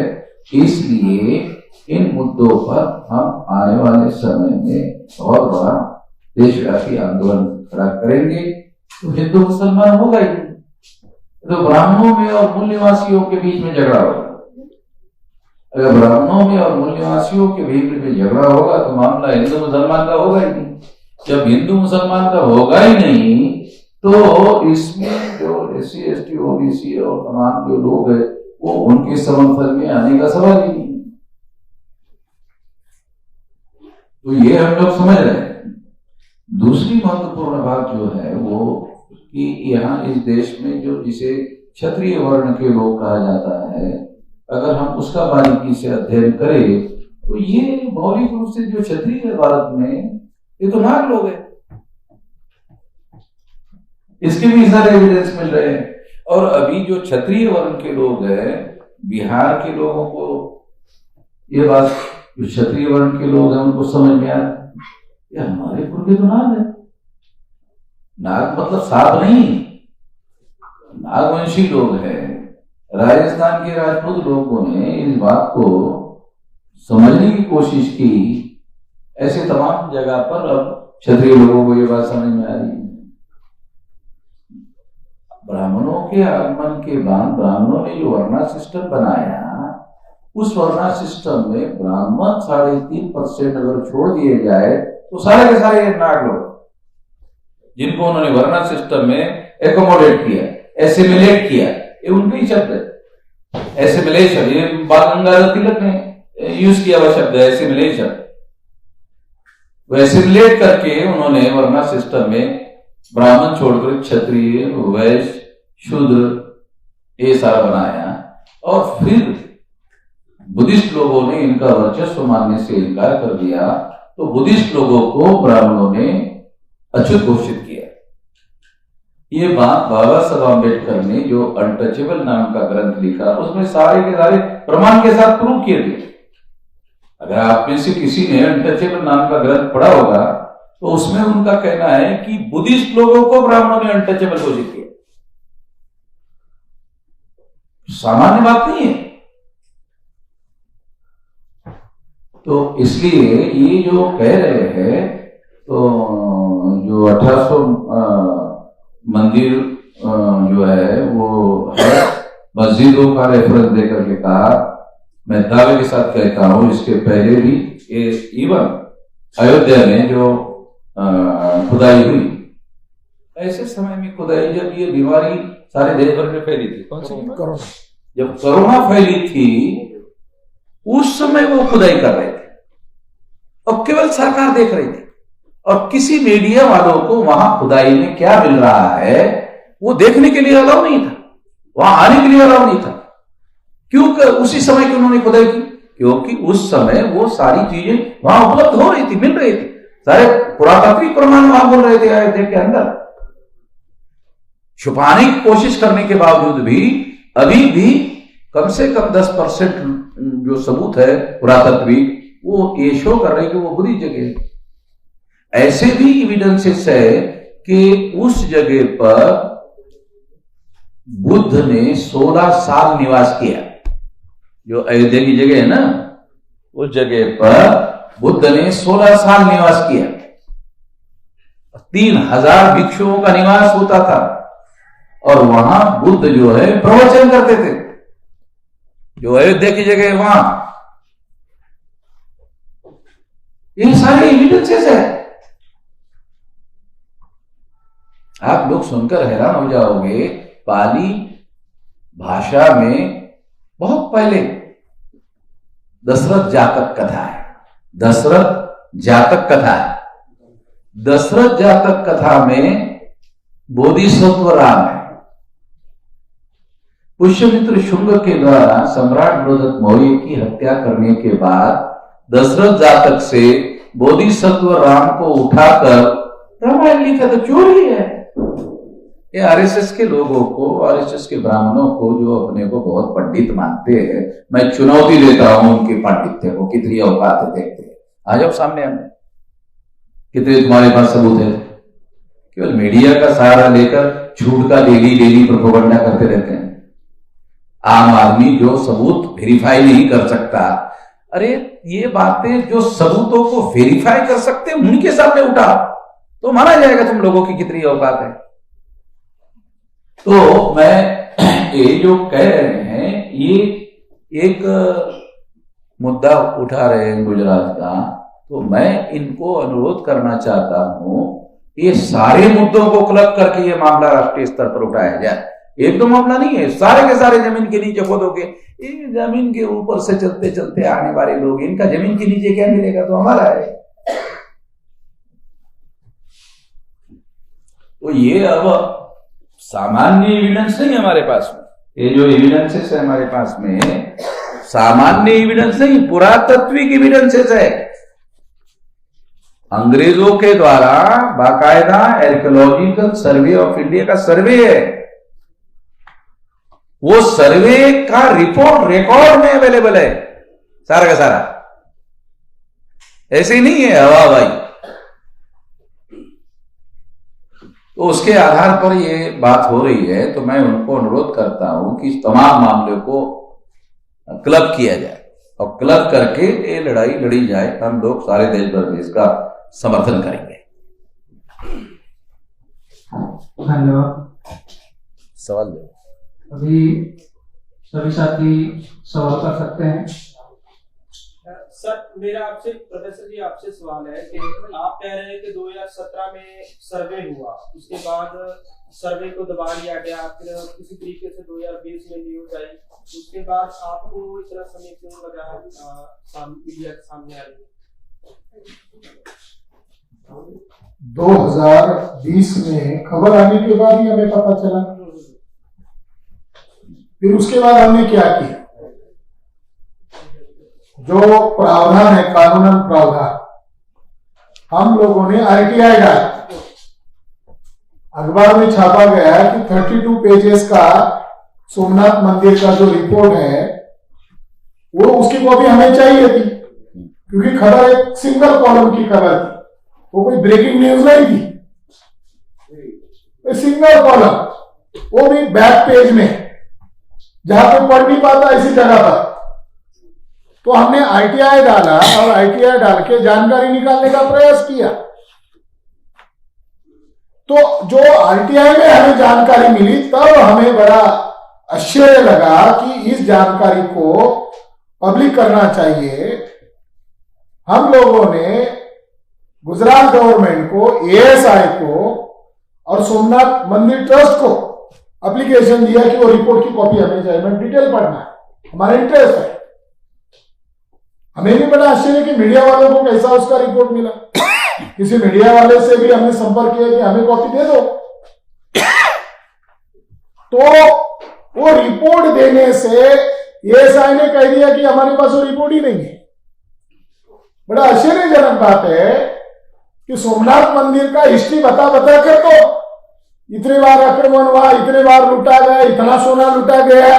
इसलिए इन मुद्दों पर हम आने वाले समय में बहुत बड़ा देशव्यापी आंदोलन खड़ा करेंगे। तो हिंदू मुसलमान होगा ही, तो ब्राह्मणों में और मूल्यवासियों के बीच में झगड़ा होगा। अगर ब्राह्मणों में और मूल्यवासियों के बीच में झगड़ा होगा तो मामला हिंदू मुसलमान का होगा ही नहीं। जब हिंदू मुसलमान का होगा ही नहीं तो इसमें जो SC ST OBC और तमाम जो लोग हैं वो उनके समर्थन में आने का सवाल ही नहीं। तो ये हम लोग समझ रहे हैं। दूसरी महत्वपूर्ण बात जो है वो कि यहाँ इस देश में जो जिसे क्षत्रिय वर्ण के लोग कहा जाता है, अगर हम उसका बारीकी से अध्ययन करें तो ये मौलिक रूप से जो क्षत्रिय भारत में ये तो नाग लोग हैं। इसके भी सारे एविडेंस मिल रहे हैं। और अभी जो क्षत्रिय वर्ण के लोग हैं, बिहार के लोगों को ये बात, जो क्षत्रिय वर्ण के लोग हैं उनको समझ में आ रहा है हमारे पुरखे तो नाग है। नाग मतलब सांप नहीं, नागवंशी लोग हैं। राजस्थान के राजपूत लोगों ने इस बात को समझने की कोशिश की। ऐसे तमाम जगह पर अब क्षत्रिय लोगों को ये बात समझ में आ रही है। ब्राह्मणों के आगमन के बाद ब्राह्मणों ने जो वर्णा सिस्टम बनाया, उस वर्णा सिस्टम में ब्राह्मण 3.5% अगर छोड़ दिए जाए तो सारे के सारे नाग लोग, जिनको उन्होंने वर्णा सिस्टम में एकोमोडेट किया, एसिमिलेट किया, ये उनके ही शब्द है। एसिमिलेशन, ये बाल गंगाधर तिलक ने यूज किया हुआ शब्द है, एसिमिलेशन। वो एसिमिलेट करके उन्होंने वर्णा सिस्टम में ब्राह्मण छोड़कर क्षत्रिय, वैश्य, शूद्र ये सारा बनाया। और फिर बुद्धिस्ट लोगों ने इनका वर्चस्व मानने से इनकार कर दिया, तो बुद्धिस्ट लोगों को ब्राह्मणों ने अछूत घोषित किया। ये बात बाबा साहब अम्बेडकर ने जो अनटचेबल नाम का ग्रंथ लिखा, उसमें सारे के सारे प्रमाण के साथ प्रूव किए थे। अगर आप में से किसी ने अनटचेबल नाम का ग्रंथ पढ़ा होगा तो उसमें उनका कहना है कि बुद्धिस्ट लोगों को ब्राह्मणों ने अनटचेबल घोषित किया। सामान्य बात नहीं है। तो इसलिए ये जो कह रहे हैं, तो जो 1800 मंदिर जो है वो है, मस्जिदों का रेफरेंस देकर के कहा, मैं दावे के साथ कहता हूं इसके पहले भी इवन अयोध्या में जो खुदाई हुई, ऐसे समय में खुदाई, जब ये बीमारी सारे देश भर में फैली थी, जब कोरोना फैली थी, उस समय वो खुदाई कर रहे थे और केवल सरकार देख रही थी और किसी मीडिया वालों को वहां खुदाई में क्या मिल रहा है वो देखने के लिए अलाउ नहीं था, वहां आने के लिए अलाउ नहीं था। क्योंकि उसी समय की उन्होंने खुदाई की, क्योंकि उस समय वो सारी चीजें वहां उपलब्ध हो रही थी, मिल रही थी, सारे पुरातात्विक प्रमाण वहां बोल रहे थे अयोध्या के अंदर। छुपाने की कोशिश करने के बावजूद भी अभी भी कम से कम 10% जो सबूत है पुरातात्विक, वो ये शो कर रहे कि वो बुरी जगह है। ऐसे भी एविडेंसेस है कि उस जगह पर बुद्ध ने 16 साल निवास किया। जो अयोध्या की जगह है ना, उस जगह पर बुद्ध ने 16 साल निवास किया। 3000 भिक्षुओं का निवास होता था और वहां बुद्ध जो है प्रवचन करते थे। जो अयोध्या की जगह है वहां, ये सारे एविडेंसेस है। आप लोग सुनकर हैरान हो जाओगे, पाली भाषा में बहुत पहले दशरथ जातक कथा है। दशरथ जातक कथा है। दशरथ जातक कथा में बोधिसत्व राम है। पुष्यमित्र शुंग के द्वारा सम्राट बृहदत्त मौर्य की हत्या करने के बाद दशरथ जातक से बोधिसत्व राम को उठाकर रामायण लिखा, तो चोरी है। ये आरएसएस के लोगों को, आरएसएस के ब्राह्मणों को जो अपने को बहुत पंडित मानते हैं, मैं चुनौती देता हूं उनके पांडित्य को। कितनी औकात है देखते हैं, आ जाओ सामने। हमें कितने तुम्हारे पास सबूत है? केवल मीडिया का सहारा लेकर झूठ का डेली प्रोपेगेंडा करते रहते हैं। आम आदमी जो सबूत वेरीफाई नहीं कर सकता, अरे ये बातें जो सबूतों को वेरीफाई कर सकते हैं उनके सामने उठा तो माना जाएगा तुम लोगों की कितनी औकात है। तो मैं ये जो कह रहे हैं, ये एक मुद्दा उठा रहे हैं गुजरात का, तो मैं इनको अनुरोध करना चाहता हूं, ये सारे मुद्दों को क्लब करके ये मामला राष्ट्रीय स्तर पर उठाया जाए। एक दो मामला नहीं है, सारे के सारे जमीन के नीचे खोदोगे, ये जमीन के ऊपर से चलते चलते आने वाले लोग, इनका जमीन के नीचे क्या मिलेगा? तो हमारा है। तो ये अब सामान्य एविडेंस नहीं हमारे पास में, ये जो एविडेंसेस है हमारे पास में सामान्य एविडेंस नहीं, पुरातत्विक एविडेंसेस है। अंग्रेजों के द्वारा बाकायदा आर्कियोलॉजिकल सर्वे ऑफ इंडिया का सर्वे है। वो सर्वे का रिपोर्ट रिकॉर्ड में अवेलेबल है, सारा का सारा। ऐसे ही नहीं है हवा भाई। तो उसके आधार पर ये बात हो रही है, तो मैं उनको अनुरोध करता हूं कि इस तमाम मामले को क्लब किया जाए और क्लब करके ये लड़ाई लड़ी जाए। हम लोग सारे देश भर में इसका समर्थन करेंगे। धन्यवाद। सवाल दो। अभी सभी साथी सवाल कर सकते हैं। सर, मेरा आपसे प्रोफेसर जी आपसे सवाल है कि आप कह रहे हैं कि 2017 में सर्वे हुआ, उसके बाद सर्वे को दबा लिया गया, फिर किसी तरीके से 2020 में न्यूज आई, उसके बाद आपको इतना समय क्यों लगा मीडिया के सामने आ रही है? 2020 में खबर आने के बाद ही हमें पता चला। फिर उसके बाद हमने क्या किया? जो प्रावधान है, कानूनन प्रावधान, हम लोगों ने आरटीआई डाला। अखबार में छापा गया कि 32 पेजेस का सोमनाथ मंदिर का जो रिपोर्ट है, वो उसकी कॉपी हमें चाहिए थी, क्योंकि खबर एक सिंगल कॉलम की खबर थी, वो कोई ब्रेकिंग न्यूज नहीं थी। सिंगल कॉलम, वो भी बैक पेज में, जहां पे पढ़ नहीं पाता ऐसी जगह पर। तो हमने आईटीआई डाला और आईटीआई डाल के जानकारी निकालने का प्रयास किया। तो जो आईटीआई में हमें जानकारी मिली, तब हमें बड़ा आश्चर्य लगा कि इस जानकारी को पब्लिक करना चाहिए। हम लोगों ने गुजरात गवर्नमेंट को, एएसआई को और सोमनाथ मंदिर ट्रस्ट को एप्लीकेशन दिया कि वो रिपोर्ट की कॉपी हमें चाहिए, मैं डिटेल पढ़ना है, हमारा इंटरेस्ट है। हमें भी बड़ा आश्चर्य कि मीडिया वालों को कैसा उसका रिपोर्ट मिला। किसी मीडिया वाले से भी हमने संपर्क किया कि हमें कॉपी दे दो, तो वो रिपोर्ट देने से एएसआई ने कह दिया कि हमारे पास वो रिपोर्ट ही नहीं है। बड़ा आश्चर्यजनक बात है कि सोमनाथ मंदिर का हिस्ट्री बता कर तो इतने बार आक्रमण हुआ, इतने बार लूटा गया, इतना सोना लूटा गया,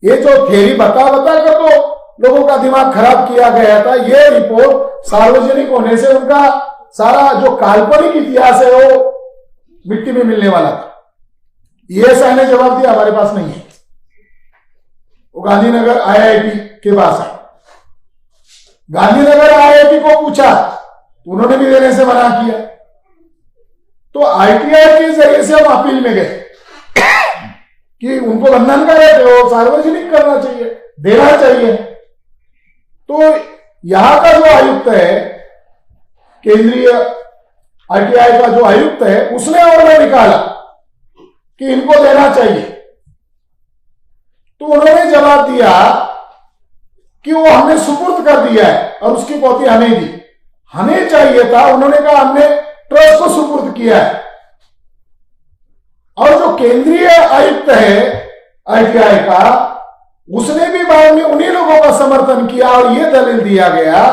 ये जो थ्योरी बता कर तो लोगों का दिमाग खराब किया गया था। ये रिपोर्ट सार्वजनिक होने से उनका सारा जो काल्पनिक इतिहास है वो मिट्टी में मिलने वाला था। एएसआई ने जवाब दिया हमारे पास नहीं है, वो गांधीनगर आईआईटी के पास है। गांधीनगर आईआईटी को पूछा, उन्होंने भी देने से मना किया। तो आईटीआई के जरिए से हम अपील में गए कि उनको बंधन कर रहे थे, वो सार्वजनिक करना चाहिए, देना चाहिए। तो यहां का जो आयुक्त है, केंद्रीय आईटीआई का जो आयुक्त है, उसने ऑर्डर निकाला कि इनको देना चाहिए। तो उन्होंने जवाब दिया कि वो हमने सुपुर्द कर दिया है और उसकी कॉपी हमें दी। हमें चाहिए था, उन्होंने कहा हमने ट्रस्ट को सुपुर्द किया है। और जो केंद्रीय आयुक्त है ITI का, उसने भी बाद में उन्हीं लोगों का समर्थन किया और यह दलील दिया गया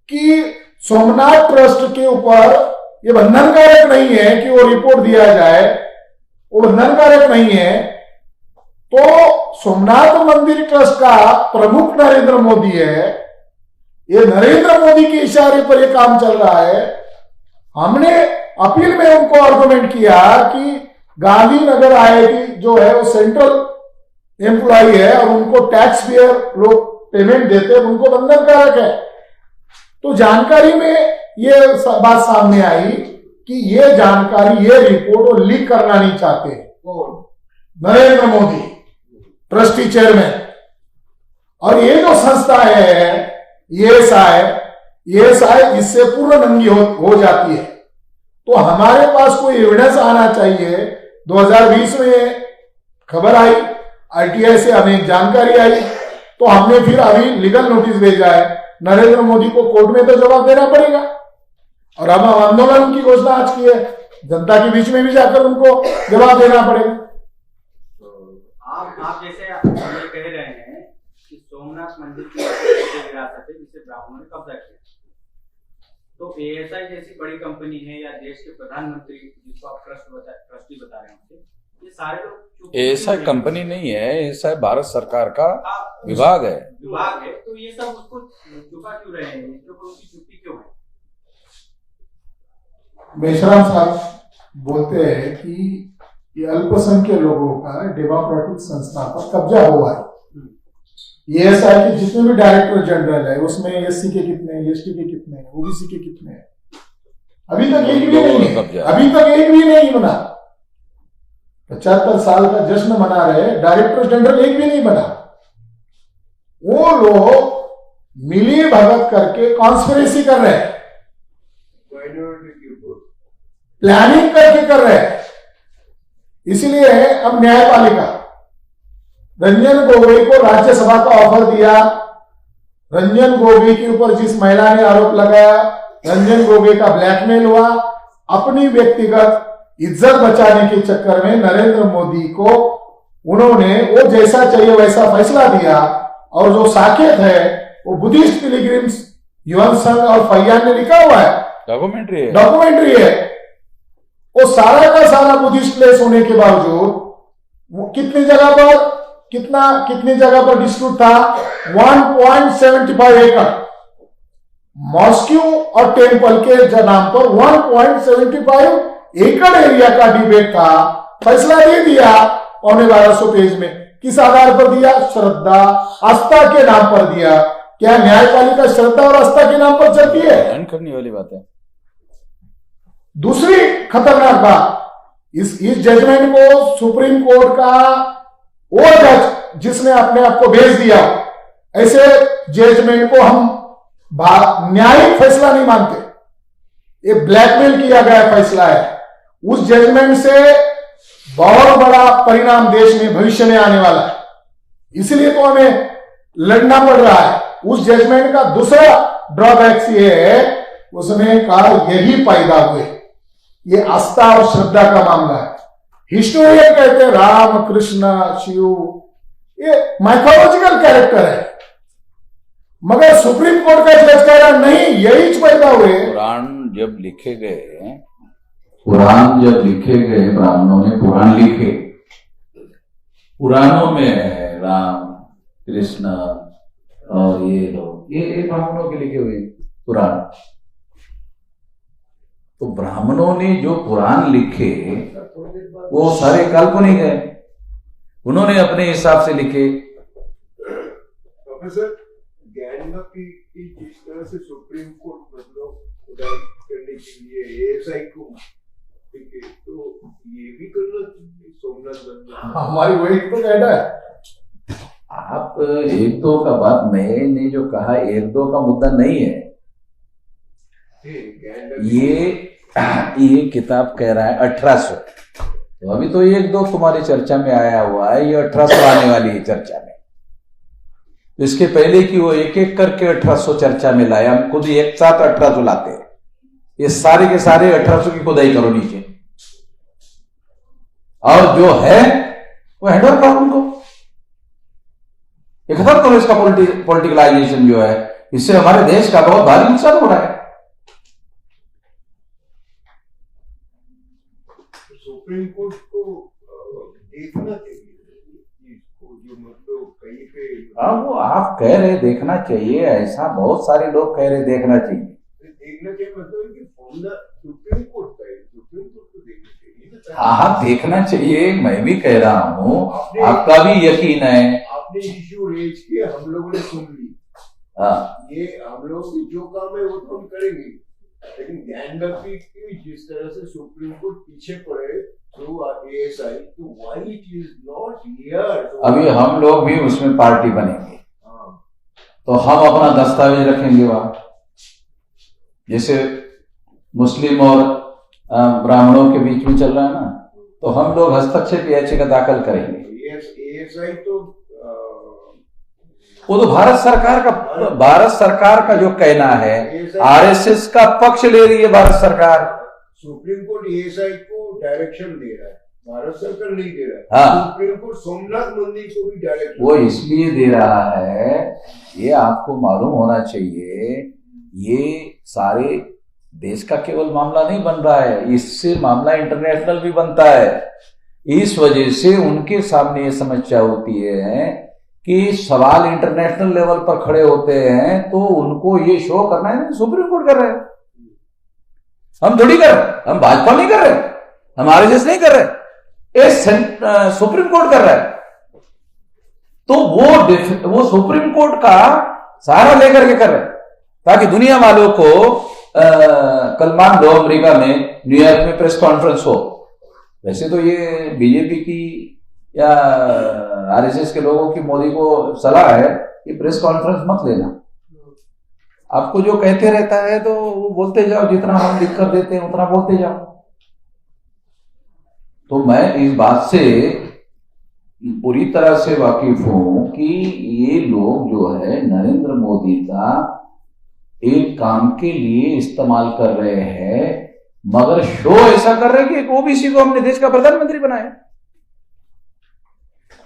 कि सोमनाथ ट्रस्ट के ऊपर यह बंधनकारक नहीं है कि वो रिपोर्ट दिया जाए, वो बंधनकारक नहीं है। तो सोमनाथ मंदिर ट्रस्ट का प्रमुख नरेंद्र मोदी है, ये नरेंद्र मोदी के इशारे पर यह काम चल रहा है। हमने अपील में उनको आर्गुमेंट किया कि गांधीनगर IIT जो है वो सेंट्रल एम्प्लॉय है और उनको टैक्स पेयर लोग पेमेंट देते हैं, उनको बंधनकारक है। तो जानकारी में ये बात सामने आई कि ये जानकारी, ये रिपोर्ट वो लीक करना नहीं चाहते नरेंद्र मोदी, ट्रस्टी चेयरमैन। और ये जो संस्था है ESI इससे पूर्ण नंगी हो जाती है। तो हमारे पास कोई एविडेंस आना चाहिए। 2020 में खबर आई, ITI से हमें जानकारी आई, तो हमने फिर अभी लीगल नोटिस भेजा है। नरेंद्र मोदी को कोर्ट में तो जवाब देना पड़ेगा और हम आंदोलन की घोषणा आज की है, जनता के बीच में भी जाकर उनको जवाब देना पड़ेगा। आप जैसे ये कह रहे हैं कि सोमनाथ मंदिर की विरासत है जिसे ब्राह्मणों ने कब्जा किया, तो ASI जैसी बड़ी कंपनी है या देश के प्रधानमंत्री जिसको आप ट्रस्टी बता रहे हैं, ये सारे लोग ASI कंपनी नहीं है, ASI भारत सरकार का विभाग है। तो ये सब उसको छुपा क्यों रहे हैं, उसकी छुट्टी क्यों है? मेश्राम साहब बोलते हैं कि ये अल्पसंख्यक लोगों का डेमोक्रेटिक संस्था पर कब्जा हुआ है। ASI के जितने भी डायरेक्टर जनरल है उसमें SC के कितने हैं, ST के कितने हैं, OBC के कितने हैं, अभी तक एक भी नहीं है, अभी तक एक भी नहीं बना। 75 साल का जश्न मना रहे, डायरेक्टर जनरल एक भी नहीं बना। वो लोग मिली भगत करके कॉन्स्पिरेसी कर रहे हैं, प्लानिंग करके कर रहे हैं। इसलिए अब न्यायपालिका रंजन गोगोई को राज्यसभा का ऑफर दिया। रंजन गोगोई के ऊपर जिस महिला ने आरोप लगाया, रंजन गोगोई का ब्लैकमेल हुआ। अपनी व्यक्तिगत इज्जत बचाने के चक्कर में नरेंद्र मोदी को उन्होंने वो जैसा चाहिए वैसा फैसला दिया। और जो साकेत है वो बुद्धिस्ट पिलग्रिम्स युवन संघ और फैयान ने लिखा हुआ है, डॉक्यूमेंट्री है। वो सारा का सारा बुद्धिस्ट प्लेस होने के बावजूद वो कितनी जगह पर डिस्प्यूट था, 1.75 एकड़ मॉस्क्यू और टेम्पल के नाम पर 1.75 एकड़ एरिया का डिबेट था। फैसला दे दिया 1250 पेज में। किस आधार पर दिया? श्रद्धा आस्था के नाम पर दिया। क्या न्यायपालिका श्रद्धा और आस्था के नाम पर चलती है? करने वाली बात है। दूसरी खतरनाक बात, इस जजमेंट को सुप्रीम कोर्ट का वो जज जिसने अपने आप को भेज दिया, ऐसे जजमेंट को हम न्यायिक फैसला नहीं मानते। ये ब्लैकमेल किया गया फैसला है। उस जजमेंट से बहुत बड़ा परिणाम देश में भविष्य में आने वाला है, इसलिए तो हमें लड़ना पड़ रहा है। उस जजमेंट का दूसरा ड्रॉबैक्स ये है, उसने कहा यही पैदा हुए, ये आस्था और श्रद्धा का मामला है। हिस्टोरियन कहते हैं राम कृष्ण शिव ये माइथोलॉजिकल कैरेक्टर है, मगर सुप्रीम कोर्ट का जज कह रहा नहीं, यही पैदा हुए। पुराण जब लिखे गए, ब्राह्मणों ने पुराण लिखे, पुराणों में राम कृष्ण और ये लोग ये ब्राह्मणों के लिखे हुए पुराण। तो ब्राह्मणों ने जो पुराण लिखे वो सारे काल्पनिक है, उन्होंने अपने हिसाब से लिखे। प्रोफेसर ज्ञानमत की जिस तरह से सुप्रीम कोर्ट मतलब उदार करने के लिए ASI को, ठीक है, तो ये भी करना सोमनाथ मंदिर हमारी वही तो कहना है। आप एक दो का बात, मैंने जो कहा एक दो का मुद्दा नहीं है। ये किताब कह रहा है 1800, तो अभी तो एक दो तुम्हारी चर्चा में आया हुआ है, ये 1800 आने वाली है चर्चा में। इसके पहले कि वो एक एक करके 1800 चर्चा में लाए, हम खुद एक साथ 1800 लाते हैं। ये सारे के सारे 1800 की खुदाई करो नीचे, और जो है वो हैंडओवर करो उनको, ये खत्म करो इसका पॉलिटिकलाइजेशन जो है। इससे हमारे देश का बहुत भारी नुकसान हो रहा है। सुप्रीम कोर्ट को देखना चाहिए इसको, जो मतलब कहीं पे हाँ, वो आप कह रहे देखना चाहिए, ऐसा बहुत सारे लोग कह रहे देखना चाहिए। देखना चाहिए मतलब कि फॉर्मूला सुप्रीम कोर्ट का है, सुप्रीम कोर्ट को देखना चाहिए। हाँ, देखना चाहिए, मैं भी कह रहा हूँ, आपका भी यकीन है। आपने इश्यू रेज किया, हम लोगों ने सुन ली। हाँ, ये हम लोग की जो काम है वो तो हम करेंगे, लेकिन ध्यान रखिए कि जिस तरह से सुप्रीम कोर्ट पीछे पड़े थ्रू ASI, तो why it is not here. अभी हम लोग भी उसमें पार्टी बनेंगे, हाँ, तो हम अपना दस्तावेज रखेंगे वहां। जैसे मुस्लिम और ब्राह्मणों के बीच में चल रहा है ना, तो हम लोग हस्तक्षेप याचिका दाखिल करेंगे। ASI तो वो तो भारत सरकार का जो कहना है, RSS का पक्ष ले रही है भारत सरकार। सुप्रीम कोर्ट ASI को डायरेक्शन दे रहा है, भारत सरकार नहीं दे रहा है। हाँ, सुप्रीम कोर्ट सोमनाथ मंदिर को भी डायरेक्शन वो इसलिए दे रहा है, ये आपको मालूम होना चाहिए, ये सारे देश का केवल मामला नहीं बन रहा है, इससे मामला इंटरनेशनल भी बनता है। इस वजह से उनके सामने ये समस्या होती है कि सवाल इंटरनेशनल लेवल पर खड़े होते हैं, तो उनको ये शो करना है सुप्रीम कोर्ट कर रहे हैं, हम थोड़ी कर रहे, हम भाजपा नहीं कर रहे, हम RSS नहीं कर रहे, ये सुप्रीम कोर्ट कर रहा है। तो वो सुप्रीम कोर्ट का सहारा लेकर के कर रहे हैं, ताकि दुनिया वालों को कल मान लो अमेरिका में न्यूयॉर्क में प्रेस कॉन्फ्रेंस हो, वैसे तो ये बीजेपी की या RSS के लोगों की मोदी को सलाह है कि प्रेस कॉन्फ्रेंस मत लेना, आपको जो कहते रहता है तो वो बोलते जाओ, जितना हम लिख कर देते हैं उतना बोलते जाओ। तो मैं इस बात से पूरी तरह से वाकिफ हूं कि ये लोग जो है नरेंद्र मोदी का एक काम के लिए इस्तेमाल कर रहे हैं, मगर शो ऐसा कर रहे हैं कि एक OBC को हमने देश का प्रधानमंत्री बनाया।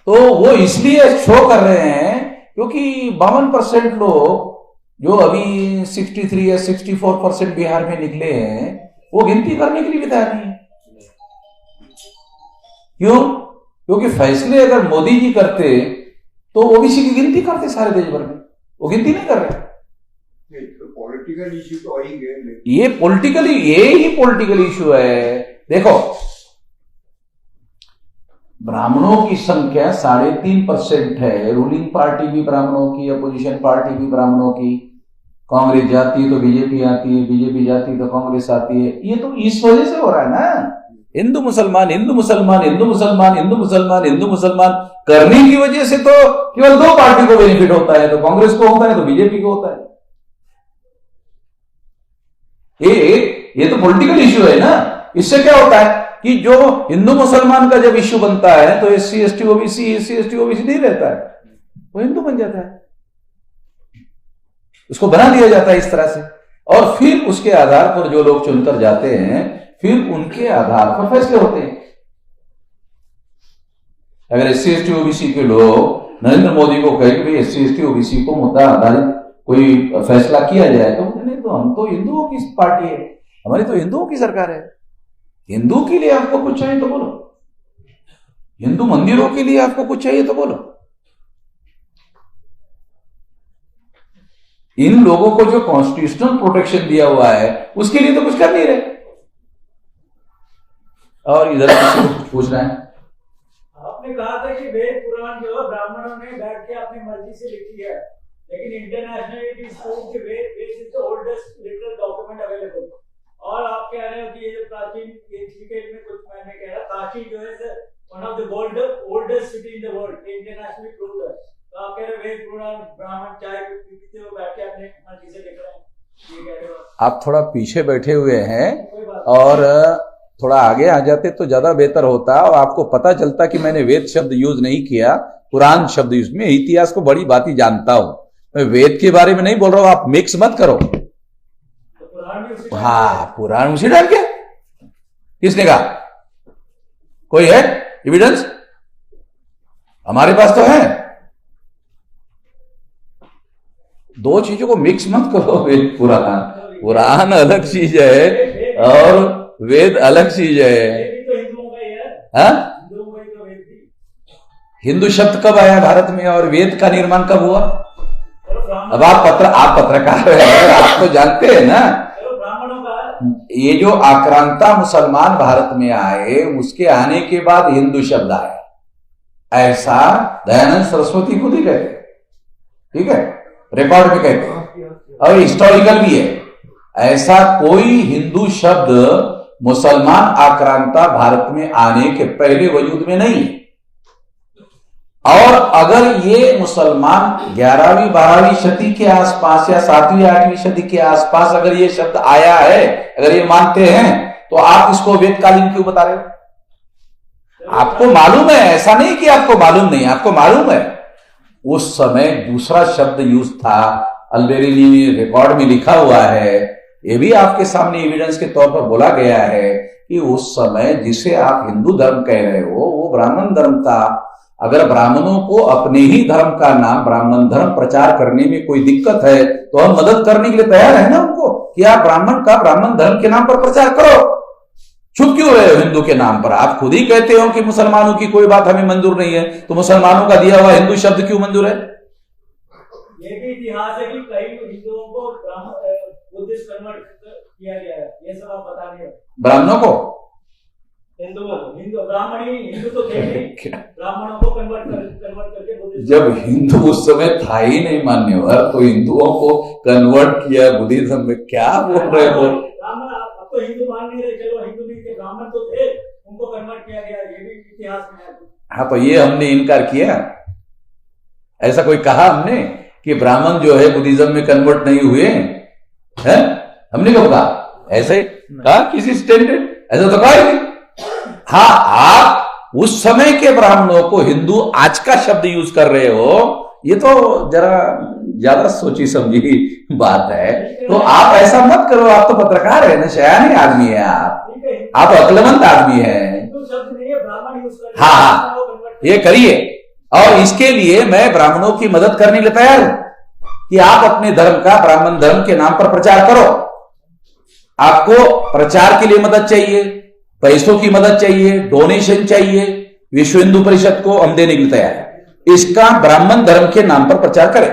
तो वो इसलिए शो कर रहे हैं क्योंकि 52% लोग जो अभी 63 या 64% बिहार में निकले हैं, वो गिनती करने के लिए भी तैयार नहीं है। क्यों? क्योंकि फैसले अगर मोदी जी करते तो OBC की गिनती करते सारे देश भर में, वो गिनती नहीं कर रहे। पॉलिटिकल इश्यू तो आई गए, ये पॉलिटिकल इश्यू है। देखो, ब्राह्मणों की संख्या 3.5% है, रूलिंग पार्टी भी ब्राह्मणों की, अपोजिशन पार्टी भी ब्राह्मणों की, कांग्रेस जाती है तो बीजेपी आती है, बीजेपी जाती है तो कांग्रेस आती है। ये तो इस वजह से हो रहा है ना, हिंदू मुसलमान हिंदू मुसलमान हिंदू मुसलमान हिंदू मुसलमान हिंदू मुसलमान करने की वजह से तो केवल 2 पार्टी को बेनिफिट होता है, तो कांग्रेस को होता है तो बीजेपी को होता है। ये तो पॉलिटिकल इश्यू है ना। इससे क्या होता है कि जो हिंदू मुसलमान का जब इश्यू बनता है तो SC ST OBC नहीं रहता है, वो हिंदू बन जाता है, उसको बना दिया जाता है इस तरह से। और फिर उसके आधार पर जो लोग चुनकर जाते हैं, फिर उनके आधार पर फैसले होते हैं। अगर SC ST OBC के लोग नरेंद्र मोदी को कहे कि भाई SC ST OBC को मुद्दा आधारित कोई फैसला किया जाए, तो नहीं, तो हम तो हिंदुओं की पार्टी है, हमारी तो हिंदुओं की सरकार है, हिंदू के लिए आपको कुछ चाहिए तो बोलो, हिंदू मंदिरों के लिए आपको कुछ चाहिए तो बोलो। इन लोगों को जो कॉन्स्टिट्यूशनल प्रोटेक्शन दिया हुआ है उसके लिए तो कुछ कर नहीं रहे। और इधर किसी को कुछ पूछ रहे हैं। आपने कहा था कि वेद पुराण जो है ब्राह्मणों ने बैठ के अपनी मर्जी से लिखी है, लेकिन इंटरनेशनल इट इज प्रूव्ड कि Veda is the oldest literal document available. और आप कह रहे हो कि ये जो प्राचीन में कुछ मैंने कह रहा, काशी जो है one of the oldest city in the world, internationally proved है। तो आप कह रहे हो वेद पुराण ब्राह्मण चाय पीते हुए बैठ के अपने मर्जी से लिख रहे हैं, ये कह रहे हो आप थोड़ा पीछे बैठे हुए हैं और थोड़ा आगे आ जाते तो ज्यादा बेहतर होता और आपको पता चलता कि मैंने वेद शब्द यूज नहीं किया, पुराण शब्द यूज, मैं इतिहास को बड़ी बात ही जानता हूं, मैं वेद के बारे में नहीं बोल रहा हूं, आप मिक्स मत करो। हाँ, पुराण उसी डाल के किसने कहा? कोई है एविडेंस? हमारे पास तो है। दो चीजों को मिक्स मत करो। वेद पुराण, पुराण अलग चीज है और वेद अलग चीज है। हाँ? हिंदू शब्द कब आया भारत में और वेद का निर्माण कब हुआ? अब आप पत्रकार हैं, आप तो जानते हैं ना। ये जो आक्रांता मुसलमान भारत में आए, उसके आने के बाद हिंदू शब्द आया, ऐसा दयानंद सरस्वती खुद ही कहते, ठीक है, रिकॉर्ड में कहते हैं और हिस्टोरिकल भी है। ऐसा कोई हिंदू शब्द मुसलमान आक्रांता भारत में आने के पहले वजूद में नहीं है। और अगर ये मुसलमान 11वीं 12वीं सदी के आसपास या 7वीं 8वीं सदी के आसपास अगर ये शब्द आया है, अगर ये मानते हैं, तो आप इसको वेदकालीन क्यों बता रहे हो? आपको मालूम है, ऐसा नहीं कि आपको मालूम नहीं, आपको मालूम है उस समय दूसरा शब्द यूज था। अलबेरीनी रिकॉर्ड में लिखा हुआ है, ये भी आपके सामने एविडेंस के तौर पर बोला गया है कि उस समय जिसे आप हिंदू धर्म कह रहे हो वो ब्राह्मण धर्म था। अगर ब्राह्मणों को अपने ही धर्म का नाम ब्राह्मण धर्म प्रचार करने में कोई दिक्कत है तो हम मदद करने के लिए तैयार है ना उनको, कि आप ब्राह्मण का ब्राह्मण धर्म के नाम पर प्रचार करो। चुप क्यों रहे हो हिंदू के नाम पर? आप खुद ही कहते हो कि मुसलमानों की कोई बात हमें मंजूर नहीं है, तो मुसलमानों का दिया हुआ हिंदू शब्द क्यों मंजूर है? ये भी इतिहास है कि कई हिंदुओं को बुद्धिस्ट कन्वर्ट किया गया है, ये सब आप बता रहे हो। ब्राह्मणों को, हिंदू ब्राह्मण ही हिंदू तो थे नहीं, ब्राह्मणों को कन्वर्ट करके बुद्धिस्ट। जब हिंदू उस समय था ही नहीं मान्यवर, तो हिंदुओं को कन्वर्ट किया बुद्धिज्म में, क्या बोल रहे हो? ब्राह्मण अब तो हिंदू मान नहीं रहे, चलो हिंदू नहीं थे, ब्राह्मण तो थे, उनको कन्वर्ट किया गया, ये भी इतिहास में है। हाँ, तो ये हमने इनकार किया? ऐसा कोई कहा हमने कि ब्राह्मण जो है बुद्धिज्म में कन्वर्ट नहीं हुए हैं? हमने कब कहा? ऐसे कहा किसी स्टैंडर्ड? ऐसा तो कहा ही नहीं। हाँ, आप उस समय के ब्राह्मणों को हिंदू आज का शब्द यूज कर रहे हो, ये तो जरा ज्यादा सोची समझी बात है। तो आप ऐसा मत करो, आप तो पत्रकार है ना, शयाने आदमी है आप अक्लमंद आदमी है। हाँ, ये करिए। और इसके लिए मैं ब्राह्मणों की मदद करने के लिए तैयार हूं कि आप अपने धर्म का ब्राह्मण धर्म के नाम पर प्रचार करो। आपको प्रचार के लिए मदद चाहिए, पैसों की मदद चाहिए, डोनेशन चाहिए, विश्व हिंदू परिषद को हम देने के लिए तैयार है। इसका ब्राह्मण धर्म के नाम पर प्रचार करें।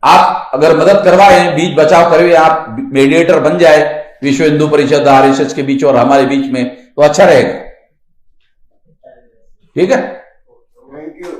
आप अगर मदद करवाए, बीच बचाव करें, आप मीडिएटर बन जाए विश्व हिंदू परिषद आरएसएस के बीच और हमारे बीच में, तो अच्छा रहेगा। ठीक है, थैंक यू।